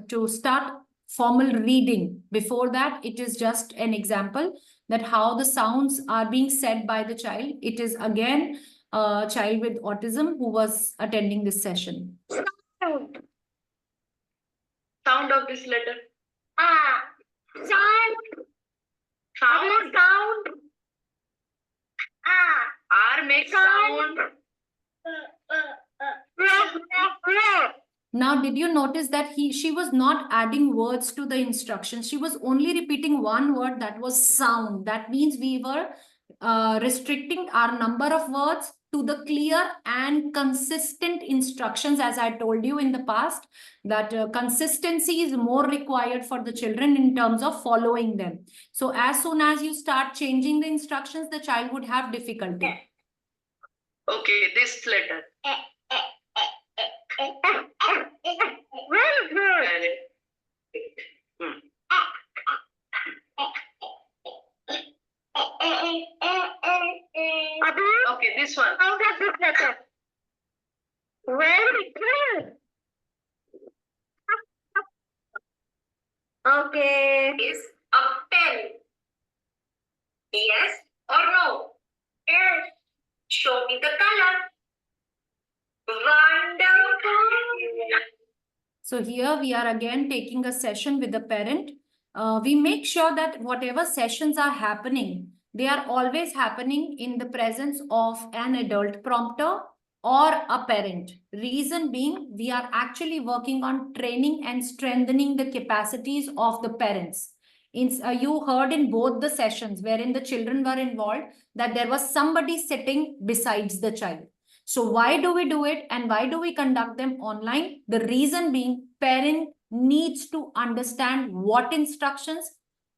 to start formal reading. Before that, it is just an example that how the sounds are being said by the child. It is again a child with autism who was attending this session. Sound of this letter. Sound. Sound. R makes sound. Now, did you notice that she was not adding words to the instructions? She was only repeating one word, that was sound. That means we were restricting our number of words to the clear and consistent instructions. As I told you in the past, that consistency is more required for the children in terms of following them. So as soon as you start changing the instructions, the child would have difficulty. Okay, this letter. Very good. Okay, this one. How does this letter? Very good. Okay. Is a pen. Yes or no? Yes. Show me the color. Wonderful. So here we are again taking a session with the parent. We make sure that whatever sessions are happening, they are always happening in the presence of an adult prompter or a parent. Reason being, we are actually working on training and strengthening the capacities of the parents. You heard in both the sessions wherein the children were involved that there was somebody sitting besides the child. So why do we do it and why do we conduct them online? The reason being, parent needs to understand what instructions,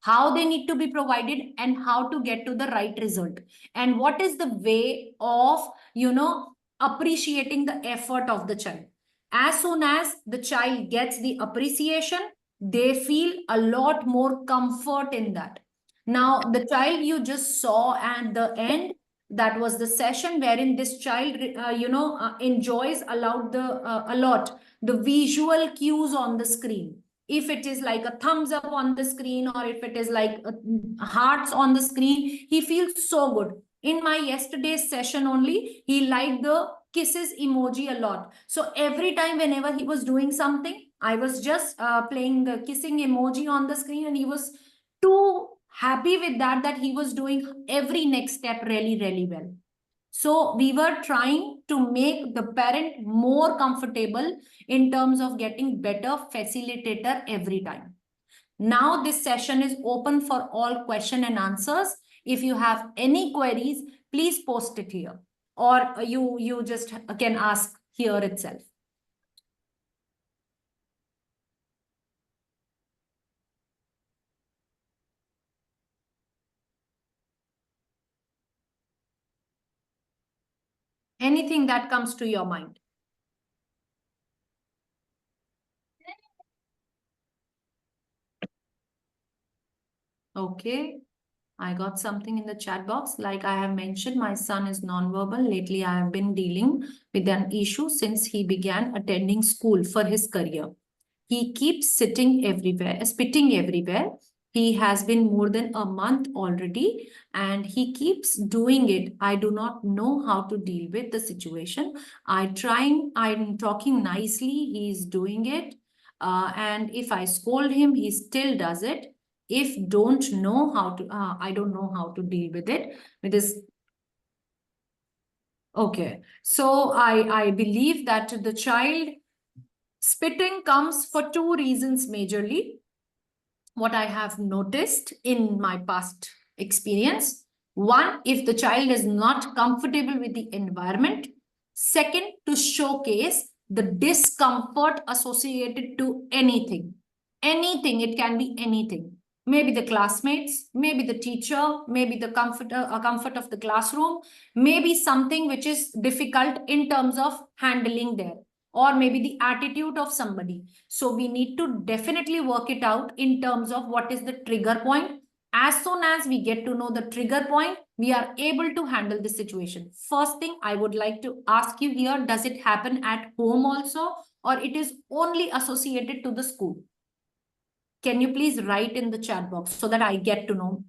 how they need to be provided and how to get to the right result. And what is the way of, appreciating the effort of the child. As soon as the child gets the appreciation, they feel a lot more comfort in that. Now, the child you just saw at the end, that was the session wherein this child, enjoys a lot the visual cues on the screen. If it is like a thumbs up on the screen, or if it is like hearts on the screen, he feels so good. In my yesterday's session only, he liked the kisses emoji a lot. So every time whenever he was doing something, I was just playing the kissing emoji on the screen, and he was too happy with that he was doing every next step really, really well. So we were trying to make the parent more comfortable in terms of getting better facilitator every time. Now this session is open for all question and answers. If you have any queries, please post it here, or you just can ask here itself. Anything that comes to your mind. Okay, I got something in the chat box. Like I have mentioned, my son is nonverbal. Lately, I have been dealing with an issue since he began attending school for his career. He keeps spitting everywhere. He has been more than a month already, and he keeps doing it. I do not know how to deal with the situation. I'm talking nicely, he's doing it. And if I scold him, he still does it. If don't know how to, I don't know how to deal with it. With this. Okay, so I believe that the child spitting comes for two reasons majorly. What I have noticed in my past experience. One, if the child is not comfortable with the environment. Second, to showcase the discomfort associated to anything. Anything, it can be anything. Maybe the classmates, maybe the teacher, maybe the comfort of the classroom, maybe something which is difficult in terms of handling there, or maybe the attitude of somebody. So we need to definitely work it out in terms of what is the trigger point. As soon as we get to know the trigger point, we are able to handle the situation. First thing I would like to ask you here, does it happen at home also, or it is only associated to the school? Can you please write in the chat box so that I get to know?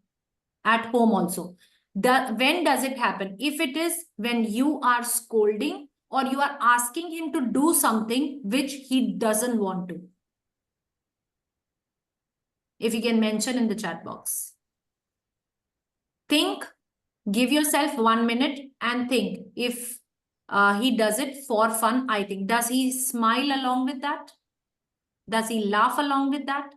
At home also. When does it happen? If it is when you are scolding, or you are asking him to do something which he doesn't want to. If you can mention in the chat box. Think, give yourself 1 minute and think. If he does it for fun, I think. Does he smile along with that? Does he laugh along with that?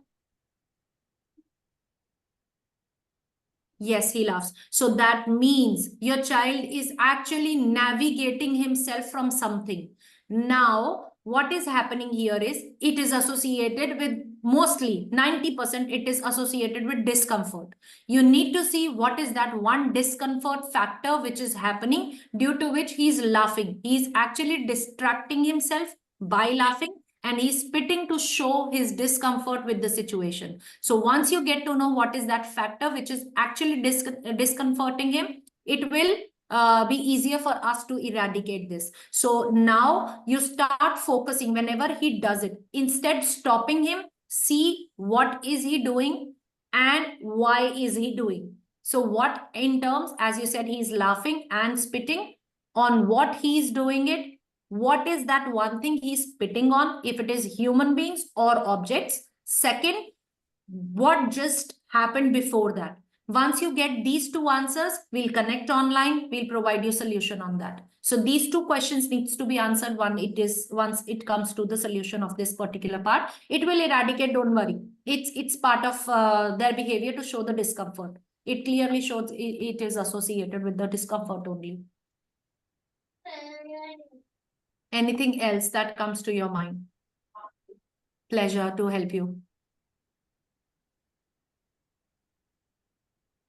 Yes, he laughs. So that means your child is actually navigating himself from something. Now, what is happening here is it is associated with mostly 90% it is associated with discomfort. You need to see what is that one discomfort factor which is happening due to which he's laughing. He's actually distracting himself by laughing, and he's spitting to show his discomfort with the situation. So once you get to know what is that factor which is actually discomforting him, it will be easier for us to eradicate this. So now you start focusing whenever he does it. Instead stopping him, see what is he doing and why is he doing. So what in terms, as you said, he's laughing and spitting, on what he's doing it, what is that one thing he's spitting on, if it is human beings or objects. Second, what just happened before that. Once you get these two answers, we'll connect online, we'll provide you solution on that. So these two questions needs to be answered once it comes to the solution of this particular part. It will eradicate, don't worry. It's part of their behavior to show the discomfort. It clearly shows it is associated with the discomfort only. Anything else that comes to your mind? Pleasure to help you.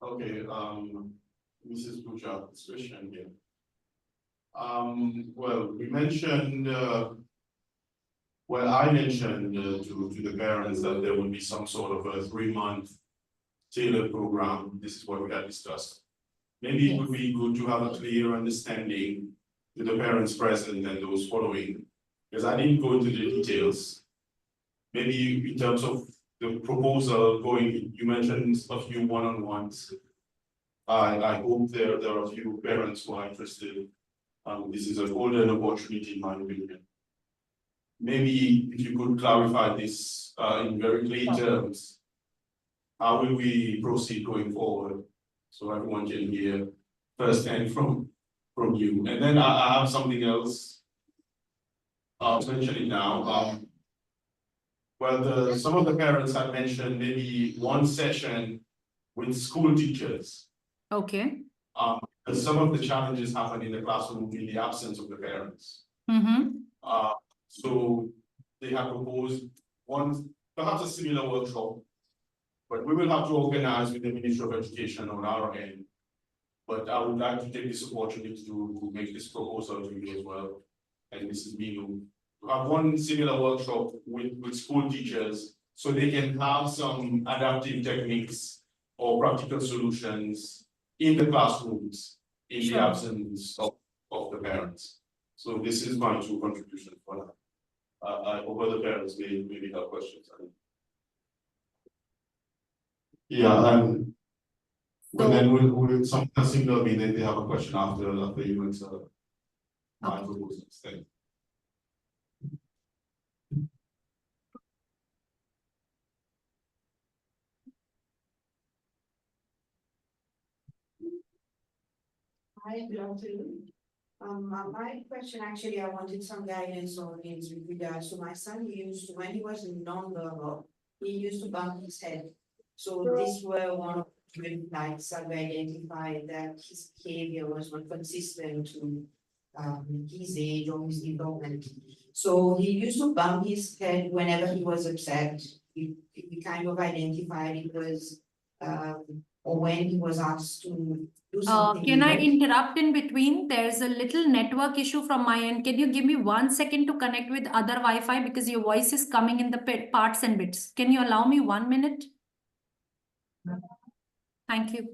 Okay, Mrs. Butcher, this question here. Well, we mentioned Well, I mentioned to the parents that there would be some sort of a 3-month tailored program. This is what we had discussed. Maybe it would be good to have a clear understanding to the parents present and those following, because I didn't go into the details. Maybe in terms of the proposal going, you mentioned a few one-on-ones. I hope there are a few parents who are interested. This is a golden opportunity in my opinion. Maybe if you could clarify this in very clear terms, how will we proceed going forward? So everyone can hear firsthand from you. And then I have something else. I'll mention it now. Well, some of the parents have mentioned maybe one session with school teachers. Okay. Because some of the challenges happen in the classroom in the absence of the parents. So they have proposed one, perhaps a similar workshop, but we will have to organize with the Ministry of Education on our end. But I would like to take this opportunity to make this proposal to you as well. And Mrs. Minu, to have one similar workshop with school teachers so they can have some adaptive techniques or practical solutions in the classrooms in the absence of the parents. So this is my 2 contributions for that. I hope other parents maybe have questions. Yeah, and then we'll something similar mean that they have a question after you answer my proposals. Thank you. Hi, good afternoon. My question actually, I wanted some guidance on is with regards to my son. He used to, when he was non-verbal, he used to bump his head. So these were one of the green flags that we identified that his behavior was not consistent to his age or his development. So he used to bump his head whenever he was upset. We kind of identified it was or when he was asked to do something. Can I interrupt in between? There's a little network issue from my end. Can you give me 1 second to connect with other Wi-Fi because your voice is coming in the parts and bits. Can you allow me 1 minute? Thank you.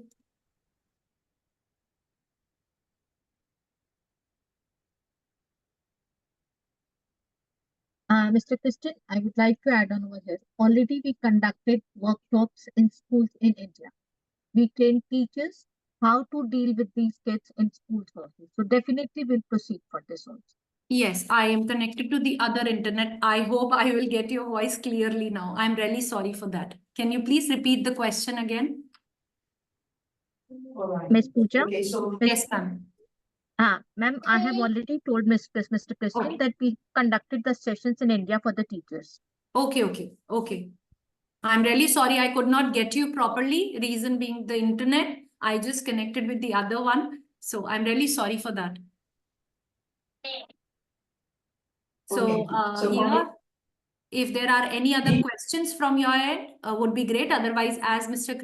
Mr. Christian, I would like to add on over here. Already we conducted workshops in schools in India. We trained teachers how to deal with these kids in schools also. So definitely we'll proceed for this also. Yes, I am connected to the other internet. I hope I will get your voice clearly now. I'm really sorry for that. Can you please repeat the question again? All right. Ms. Pooja? Okay, so Yes, ma'am. Ma'am, I have already told Mr. Christian Okay. that we conducted the sessions in India for the teachers. Okay. I'm really sorry I could not get you properly. Reason being the internet. I just connected with the other one. So I'm really sorry for that. So here, if there are any other questions from your end, would be great. Otherwise, as Mr.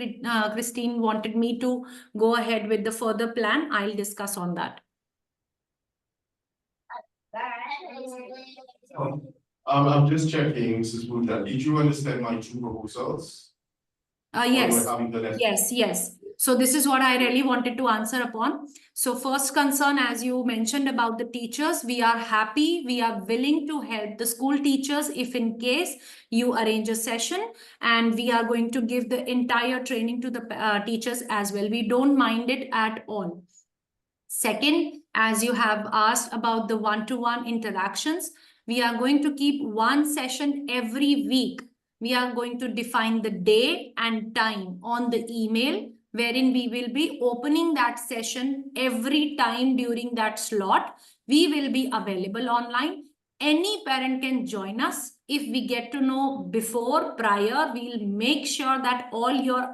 Christine wanted me to go ahead with the further plan, I'll discuss on that. I'm just checking, Mrs. Pooja, did you understand my 2 proposals? Yes. So this is what I really wanted to answer upon. So first concern, as you mentioned about the teachers, we are happy, we are willing to help the school teachers if in case you arrange a session, and we are going to give the entire training to the teachers as well. We don't mind it at all. Second, as you have asked about the one-to-one interactions, we are going to keep one session every week. We are going to define the day and time on the email, wherein we will be opening that session every time during that slot. We will be available online. Any parent can join us. If we get to know prior, we'll make sure that all your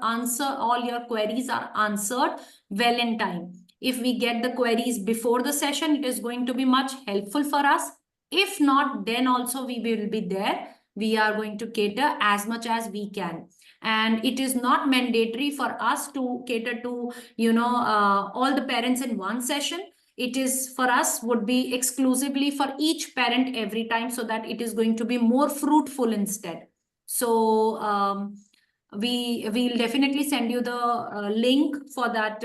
queries are answered well in time. If we get the queries before the session, it is going to be much helpful for us. If not, then also we will be there. We are going to cater as much as we can. And it is not mandatory for us to cater to, all the parents in one session. it is for us would be exclusively for each parent every time, so that it is going to be more fruitful instead. So we'll definitely send you the link for that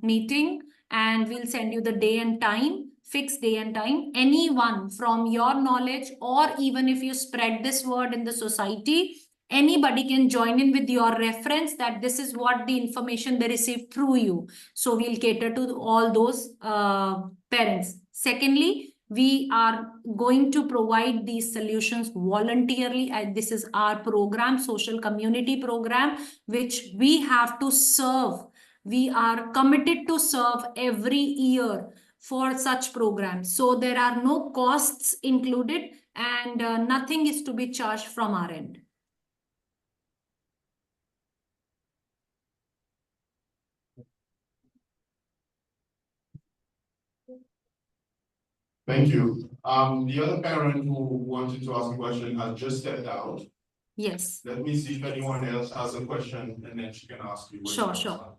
meeting, and we'll send you the day and time, fixed day and time. Anyone from your knowledge, or even if you spread this word in the society, anybody can join in with your reference that this is what the information they received through you. So we'll cater to all those parents. Secondly, we are going to provide these solutions voluntarily, and this is our program, social community program, which we have to serve. We are committed to serve every year for such programs. So there are no costs included, and nothing is to be charged from our end. Thank you. The other parent who wanted to ask a question has just stepped out. Yes. Let me see if anyone else has a question, and then she can ask you. when Sure, she sure. comes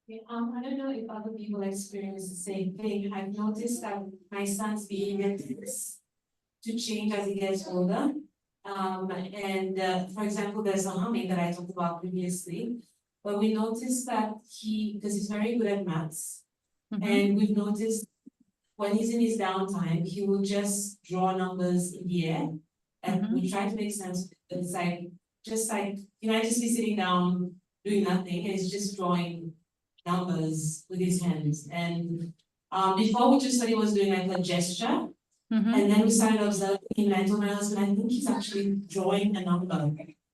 Yeah, I don't know if other people experience the same thing. I've noticed that my son's behavior tends to change as he gets older. For example, there's a humming that I talked about previously, but we noticed that because he's very good at maths, and we've noticed when he's in his downtime, he will just draw numbers in the air, and we try to make sense. It's like, just like, you know, I just be sitting down doing nothing, and he's just drawing numbers with his hands. And before we just thought he was doing like a gesture, and then we started observing him, and I told my husband, I think he's actually drawing a number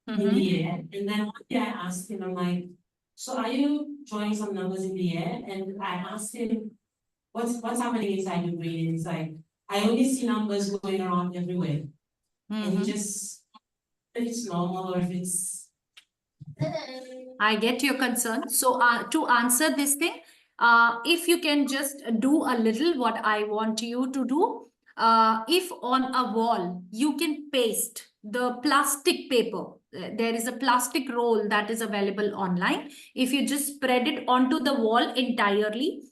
in the air. And then one day I asked him, I'm like, so are you drawing some numbers in the air? And I asked him, what's happening inside your brain? And he's like, I only see numbers going around everywhere. And he just, if it's normal or if it's. I get your concern. So to answer this thing, if you can just do a little what I want you to do, if on a wall you can paste the plastic paper, there is a plastic roll that is available online. If you just spread it onto the wall entirely,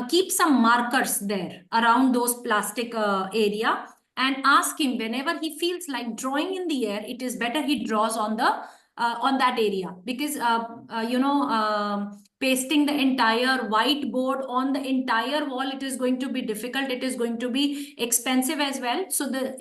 keep some markers there around those plastic area, and ask him whenever he feels like drawing in the air, it is better he draws on the on that area, because pasting the entire whiteboard on the entire wall, it is going to be difficult, it is going to be expensive as well. So the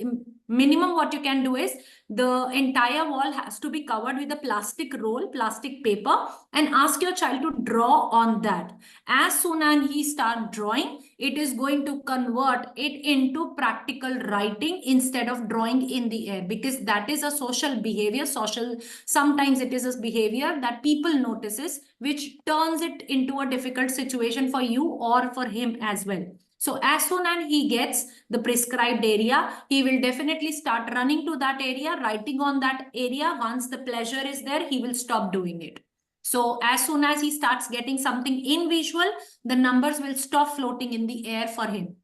minimum what you can do is the entire wall has to be covered with a plastic roll, plastic paper, and ask your child to draw on that. As soon as he starts drawing, it is going to convert it into practical writing instead of drawing in the air, because that is a social behavior. Sometimes it is a behavior that people notices, which turns it into a difficult situation for you or for him as well. So as soon as he gets the prescribed area, he will definitely start running to that area, writing on that area. Once the pleasure is there, he will stop doing it. So as soon as he starts getting something in visual, the numbers will stop floating in the air for him.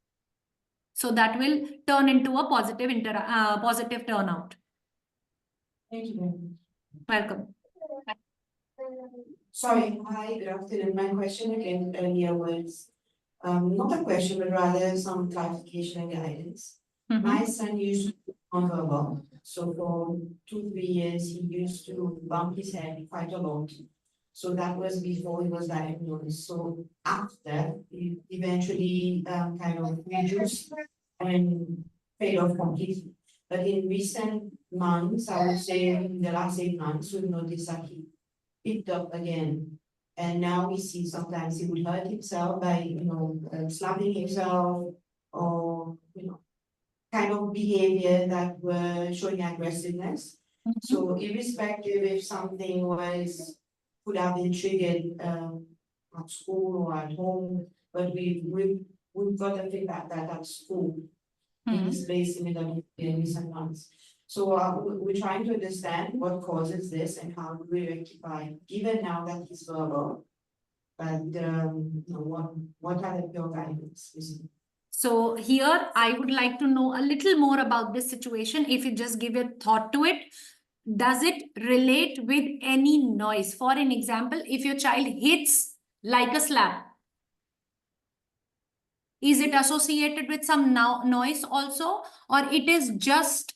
So that will turn into a positive turnout. Thank you very much. Welcome. Sorry, hi, good afternoon. My question again earlier was, not a question, but rather some clarification and guidance. My son used to be nonverbal, so for 2-3 years, he used to bump his head quite a lot. So that was before he was diagnosed. So after, he eventually kind of reduced and fade off completely. But in recent months, I would say in the last 8 months, we've noticed that he picked up again. And now we see sometimes he would hurt himself by, slapping himself, or, kind of behavior that were showing aggressiveness. So irrespective if something could have been triggered at school or at home, but we've got the feedback that at school, in this place in recent months. So we're trying to understand what causes this and how do we rectify, given now that he's verbal, but what are your guidance? So here I would like to know a little more about this situation. If you just give a thought to it, does it relate with any noise? For an example, if your child hits like a slap, is it associated with some noise also, or it is just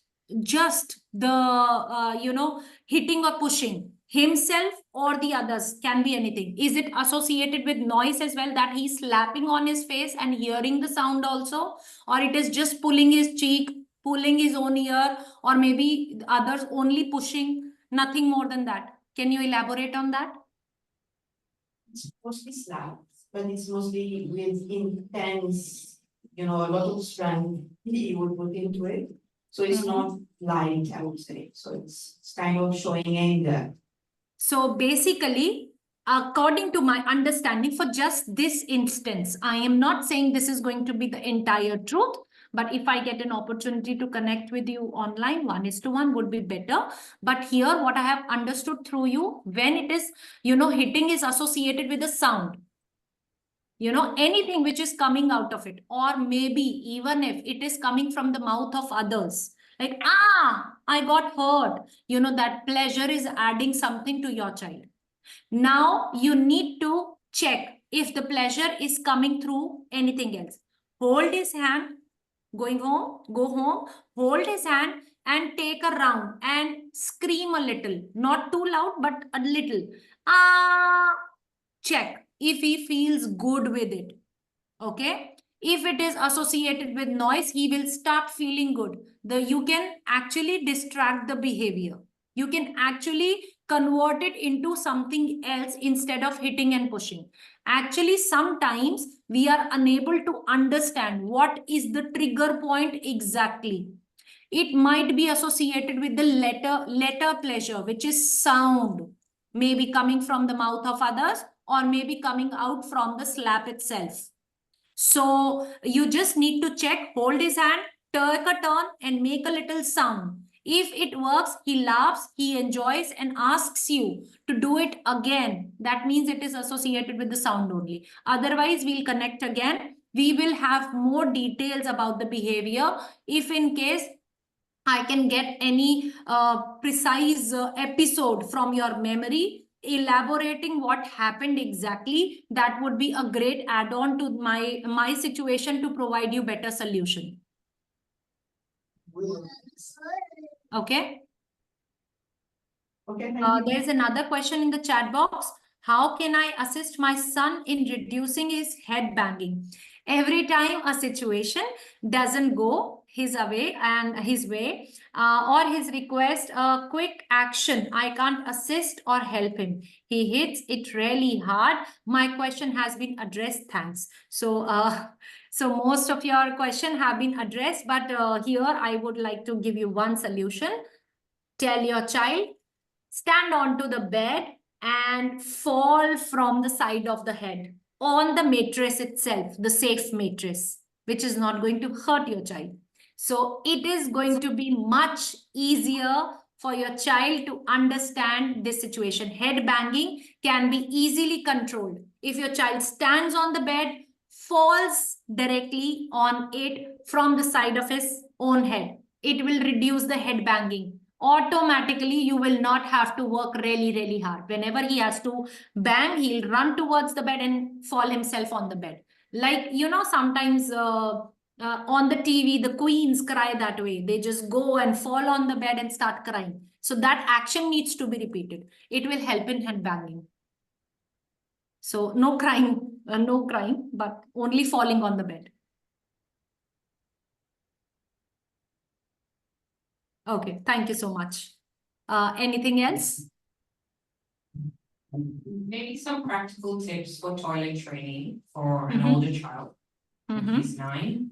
the hitting or pushing himself or the others? Can be anything. Is it associated with noise as well, that he's slapping on his face and hearing the sound also, or it is just pulling his cheek, pulling his own ear, or maybe others only pushing, nothing more than that? Can you elaborate on that? It's mostly slaps, but it's mostly with intense, a lot of strength he would put into it. So it's not light, I would say. So it's kind of showing anger. So basically, according to my understanding, for just this instance, I am not saying this is going to be the entire truth, but if I get an opportunity to connect with you online, 1:1 would be better. But here, what I have understood through you, when it is, hitting is associated with a sound. Anything which is coming out of it, or maybe even if it is coming from the mouth of others, like, I got hurt, that pleasure is adding something to your child. Now you need to check if the pleasure is coming through anything else. Hold his hand, go home, hold his hand and take a round and scream a little, not too loud, but a little. Check if he feels good with it. Okay. If it is associated with noise, he will start feeling good. You can actually distract the behavior. You can actually convert it into something else instead of hitting and pushing. Actually, sometimes we are unable to understand what is the trigger point exactly. It might be associated with the letter pleasure, which is sound, maybe coming from the mouth of others, or maybe coming out from the slap itself. So you just need to check, hold his hand, take a turn and make a little sound. If it works, he laughs, he enjoys and asks you to do it again. That means it is associated with the sound only. Otherwise, we'll connect again. We will have more details about the behavior. If in case I can get any precise episode from your memory, elaborating what happened exactly, that would be a great add-on to my situation to provide you better solution. Okay. Okay. There's another question in the chat box. How can I assist my son in reducing his head banging? Every time a situation doesn't go his way, or his request a quick action, I can't assist or help him. He hits it really hard. My question has been addressed. Thanks. So most of your question have been addressed, but here I would like to give you one solution. Tell your child, stand onto the bed and fall from the side of the head on the mattress itself, the safe mattress, which is not going to hurt your child. So it is going to be much easier for your child to understand this situation. Head banging can be easily controlled. If your child stands on the bed, falls directly on it from the side of his own head, it will reduce the head banging. Automatically, you will not have to work really hard. Whenever he has to bang, he'll run towards the bed and fall himself on the bed. Like, sometimes on the TV, the queens cry that way. They just go and fall on the bed and start crying. So that action needs to be repeated. It will help in head banging. So no crying, but only falling on the bed. Okay, thank you so much. Anything else? Maybe some practical tips for toilet training for an older child. He's 9.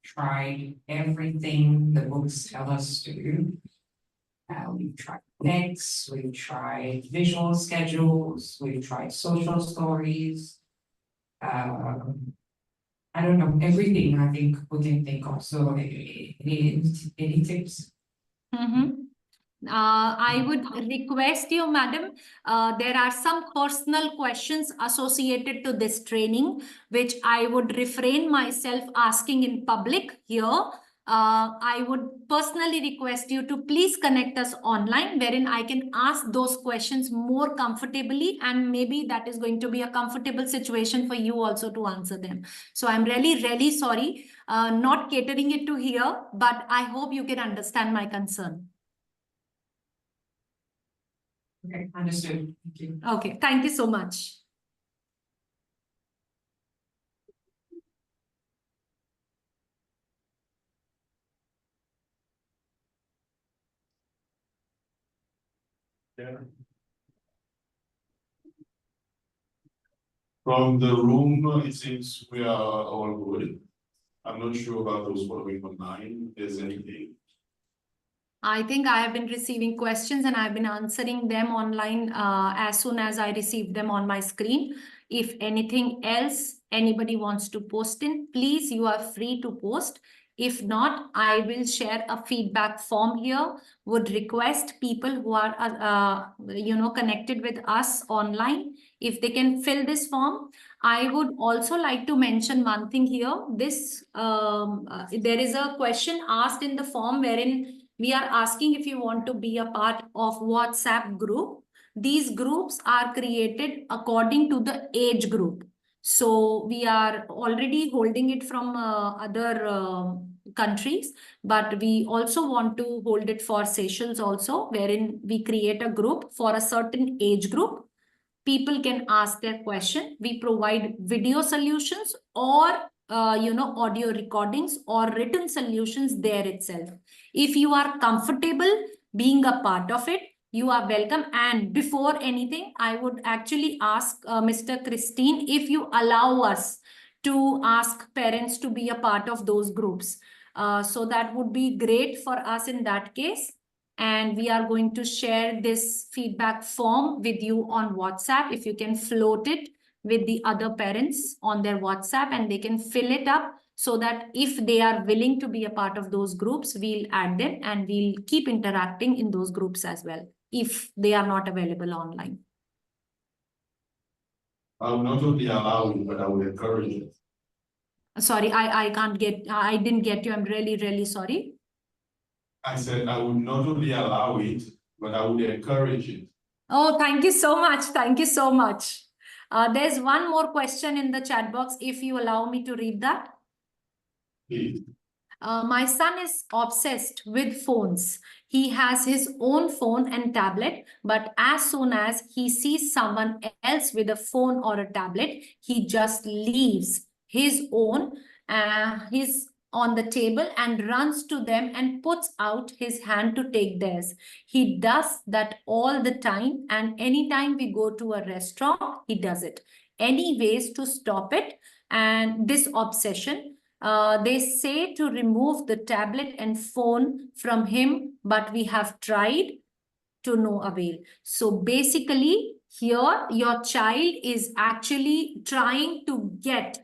Tried everything the books tell us to do. We've tried text, we've tried visual schedules, we've tried social stories. I don't know, everything I think we can think of. So any tips? I would request you, madam, there are some personal questions associated to this training, which I would refrain myself asking in public here. I would personally request you to please connect us online, wherein I can ask those questions more comfortably, and maybe that is going to be a comfortable situation for you also to answer them. So I'm really, really sorry, not catering it to here, but I hope you can understand my concern. Okay, understood. Thank you. Okay, thank you so much. Yeah. From the room, it seems we are all good. I'm not sure about those following online, if there's anything. I think I have been receiving questions and I've been answering them online as soon as I received them on my screen. If anything else anybody wants to post in, please, you are free to post. If not, I will share a feedback form here. Would request people who are, connected with us online, if they can fill this form. I would also like to mention one thing here. There is a question asked in the form wherein we are asking if you want to be a part of WhatsApp group. These groups are created according to the age group. So we are already holding it from other countries, but we also want to hold it for Seychelles also, wherein we create a group for a certain age group. People can ask their question. We provide video solutions or audio recordings or written solutions there itself. If you are comfortable being a part of it, you are welcome. And before anything, I would actually ask Mr. Christine if you allow us to ask parents to be a part of those groups. So that would be great for us in that case. And we are going to share this feedback form with you on WhatsApp. If you can float it with the other parents on their WhatsApp and they can fill it up, so that if they are willing to be a part of those groups, we'll add them and we'll keep interacting in those groups as well, if they are not available online. I will not only allow it, but I will encourage it. Sorry, I didn't get you. I'm really, really sorry. I said I would not only allow it, but I would encourage it. Oh, thank you so much. Thank you so much. There's one more question in the chat box, if you allow me to read that. Please. My son is obsessed with phones. He has his own phone and tablet, but as soon as he sees someone else with a phone or a tablet, he just leaves his own, his on the table and runs to them and puts out his hand to take theirs. He does that all the time, and anytime we go to a restaurant, he does it. Any ways to stop it and this obsession? They say to remove the tablet and phone from him, but we have tried to no avail. So basically, here your child is actually trying to get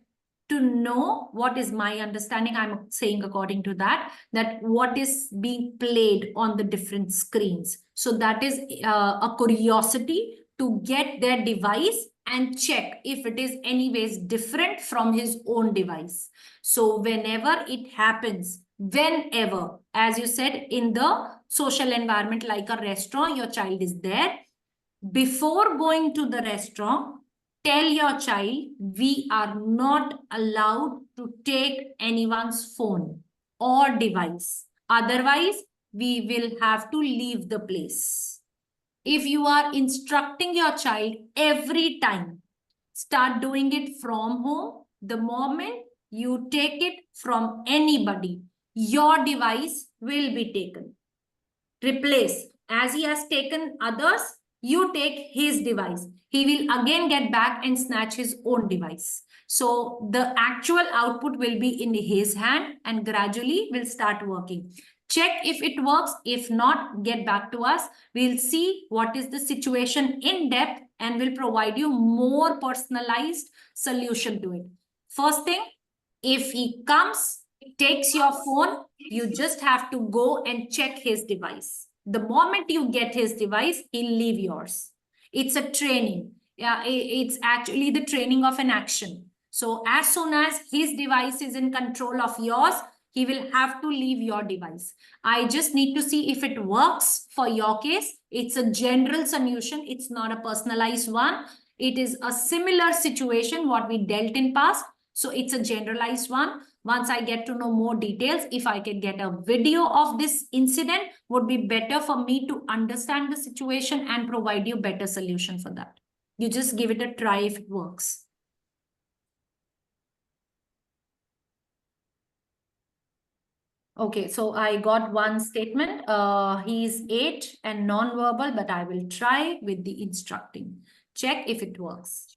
to know what is my understanding. I'm saying according to that what is being played on the different screens. So that is a curiosity to get their device and check if it is anyways different from his own device. So whenever it happens, whenever, as you said, in the social environment like a restaurant, your child is there. Before going to the restaurant, tell your child, we are not allowed to take anyone's phone or device. Otherwise, we will have to leave the place. If you are instructing your child every time, start doing it from home. The moment you take it from anybody, your device will be taken. Replace. As he has taken others, you take his device. He will again get back and snatch his own device. So the actual output will be in his hand and gradually will start working. Check if it works. If not, get back to us. We'll see what is the situation in depth and we'll provide you more personalized solution to it. First thing, if he comes, takes your phone, you just have to go and check his device. The moment you get his device, he'll leave yours. It's a training. Yeah, it's actually the training of an action. So as soon as his device is in control of yours, he will have to leave your device. I just need to see if it works for your case. It's a general solution. It's not a personalized one. It is a similar situation what we dealt in past. So it's a generalized one. Once I get to know more details, if I can get a video of this incident, would be better for me to understand the situation and provide you better solution for that. You just give it a try if it works. Okay, so I got one statement. He's 8 and non-verbal, but I will try with the instructing. Check if it works.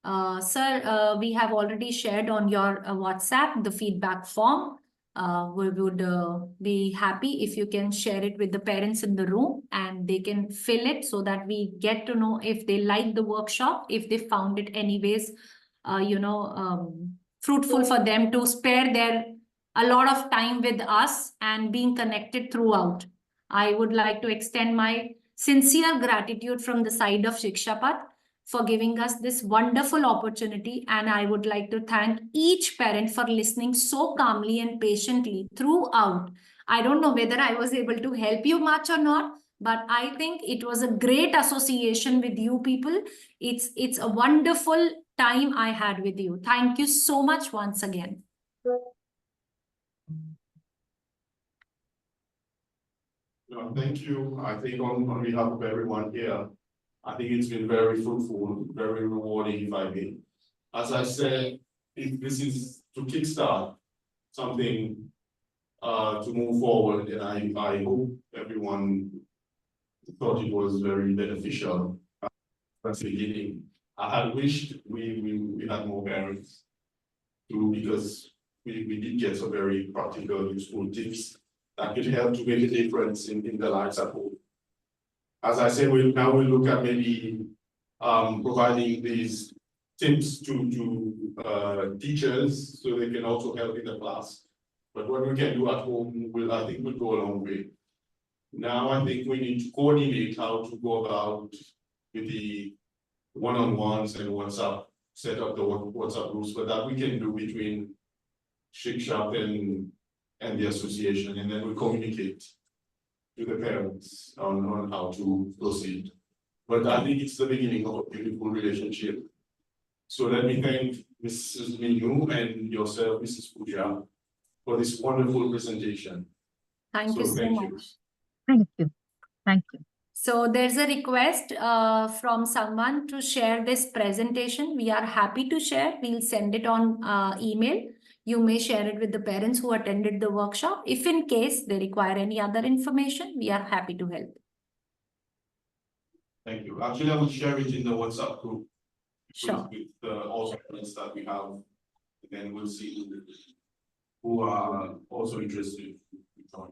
Sir, we have already shared on your WhatsApp the feedback form. We would be happy if you can share it with the parents in the room and they can fill it so that we get to know if they like the workshop, if they found it anyways, fruitful for them to spare a lot of time with us and being connected throughout. I would like to extend my sincere gratitude from the side of Shikshapat for giving us this wonderful opportunity. And I would like to thank each parent for listening so calmly and patiently throughout. I don't know whether I was able to help you much or not, but I think it was a great association with you people. It's a wonderful time I had with you. Thank you so much once again. Thank you. I think on behalf of everyone here, I think it's been very fruitful, very rewarding, if I may. As I said, this is to kickstart something to move forward, and I hope everyone thought it was very beneficial at the beginning. I had wished we had more parents too, because we did get some very practical, useful tips that could help to make a difference in their lives at home. As I said, we'll look at maybe providing these tips to teachers so they can also help in the class. But what we can do at home I think will go a long way. Now I think we need to coordinate how to go about with the one-on-ones and WhatsApp, set up the WhatsApp groups, but that we can do between Shikshap and the association, and then we communicate to the parents on how to proceed. But I think it's the beginning of a beautiful relationship. So let me thank Mrs. Minu and yourself, Mrs. Puja, for this wonderful presentation. Thank you so much. Thank you. Thank you. So there's a request from someone to share this presentation. We are happy to share. We'll send it on email. You may share it with the parents who attended the workshop. If in case they require any other information, we are happy to help. Thank you. Actually, I will share it in the WhatsApp group. Sure. With all parents that we have, then we'll see who are also interested.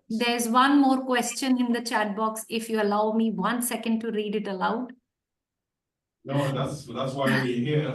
There's one more question in the chat box. If you allow me 1 second to read it aloud. No, that's why we're here.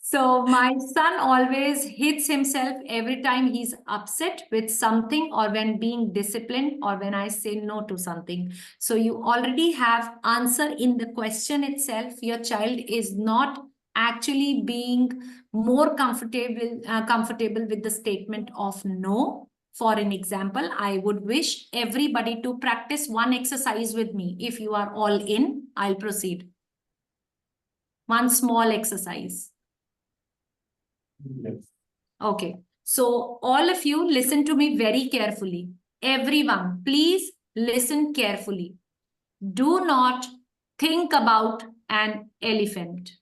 So my son always hits himself every time he's upset with something or when being disciplined or when I say no to something. So you already have answer in the question itself. Your child is not actually being more comfortable with the statement of no. For an example, I would wish everybody to practice one exercise with me. If you are all in, I'll proceed. One small exercise. Yes. Okay, so all of you listen to me very carefully. Everyone, please listen carefully. Do not think about an elephant.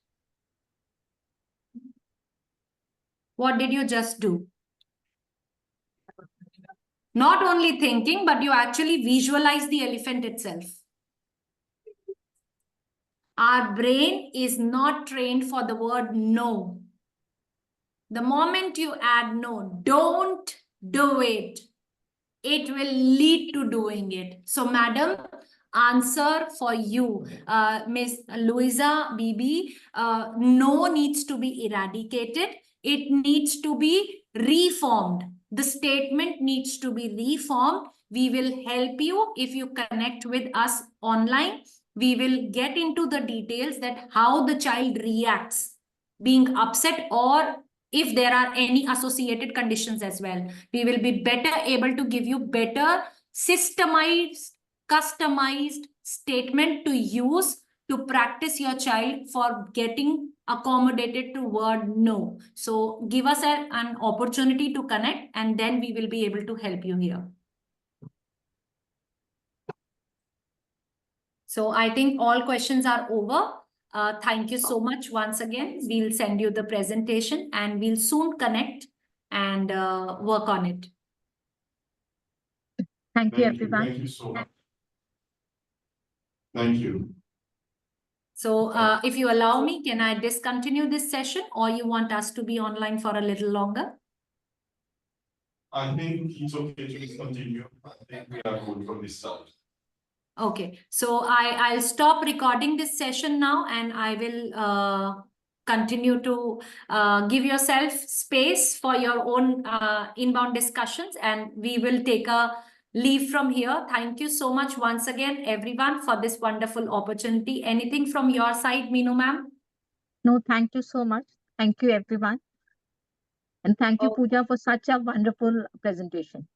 What did you just do? Not only thinking, but you actually visualize the elephant itself. Our brain is not trained for the word no. The moment you add no, don't do it. It will lead to doing it. So, madam, answer for you, Miss Louisa Bibi, no needs to be eradicated. It needs to be reformed. The statement needs to be reformed. We will help you if you connect with us online. We will get into the details that how the child reacts, being upset or if there are any associated conditions as well. We will be better able to give you better systemized, customized statement to use to practice your child for getting accommodated to word no. So give us an opportunity to connect, and then we will be able to help you here. So I think all questions are over. Thank you so much once again. We'll send you the presentation and we'll soon connect and work on it. Thank you, everyone. Thank you so much. Thank you. So if you allow me, can I discontinue this session, or you want us to be online for a little longer? I think it's okay to continue. I think we are good from this side. Okay, so I'll stop recording this session now, and I will continue to give yourself space for your own inbound discussions, and we will take a leave from here. Thank you so much once again, everyone, for this wonderful opportunity. Anything from your side, Meenu ma'am? No, thank you so much. Thank you, everyone. And thank you, Oh. Pooja, for such a wonderful presentation.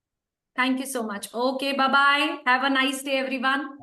Thank you so much. Okay, bye-bye. Have a nice day, everyone.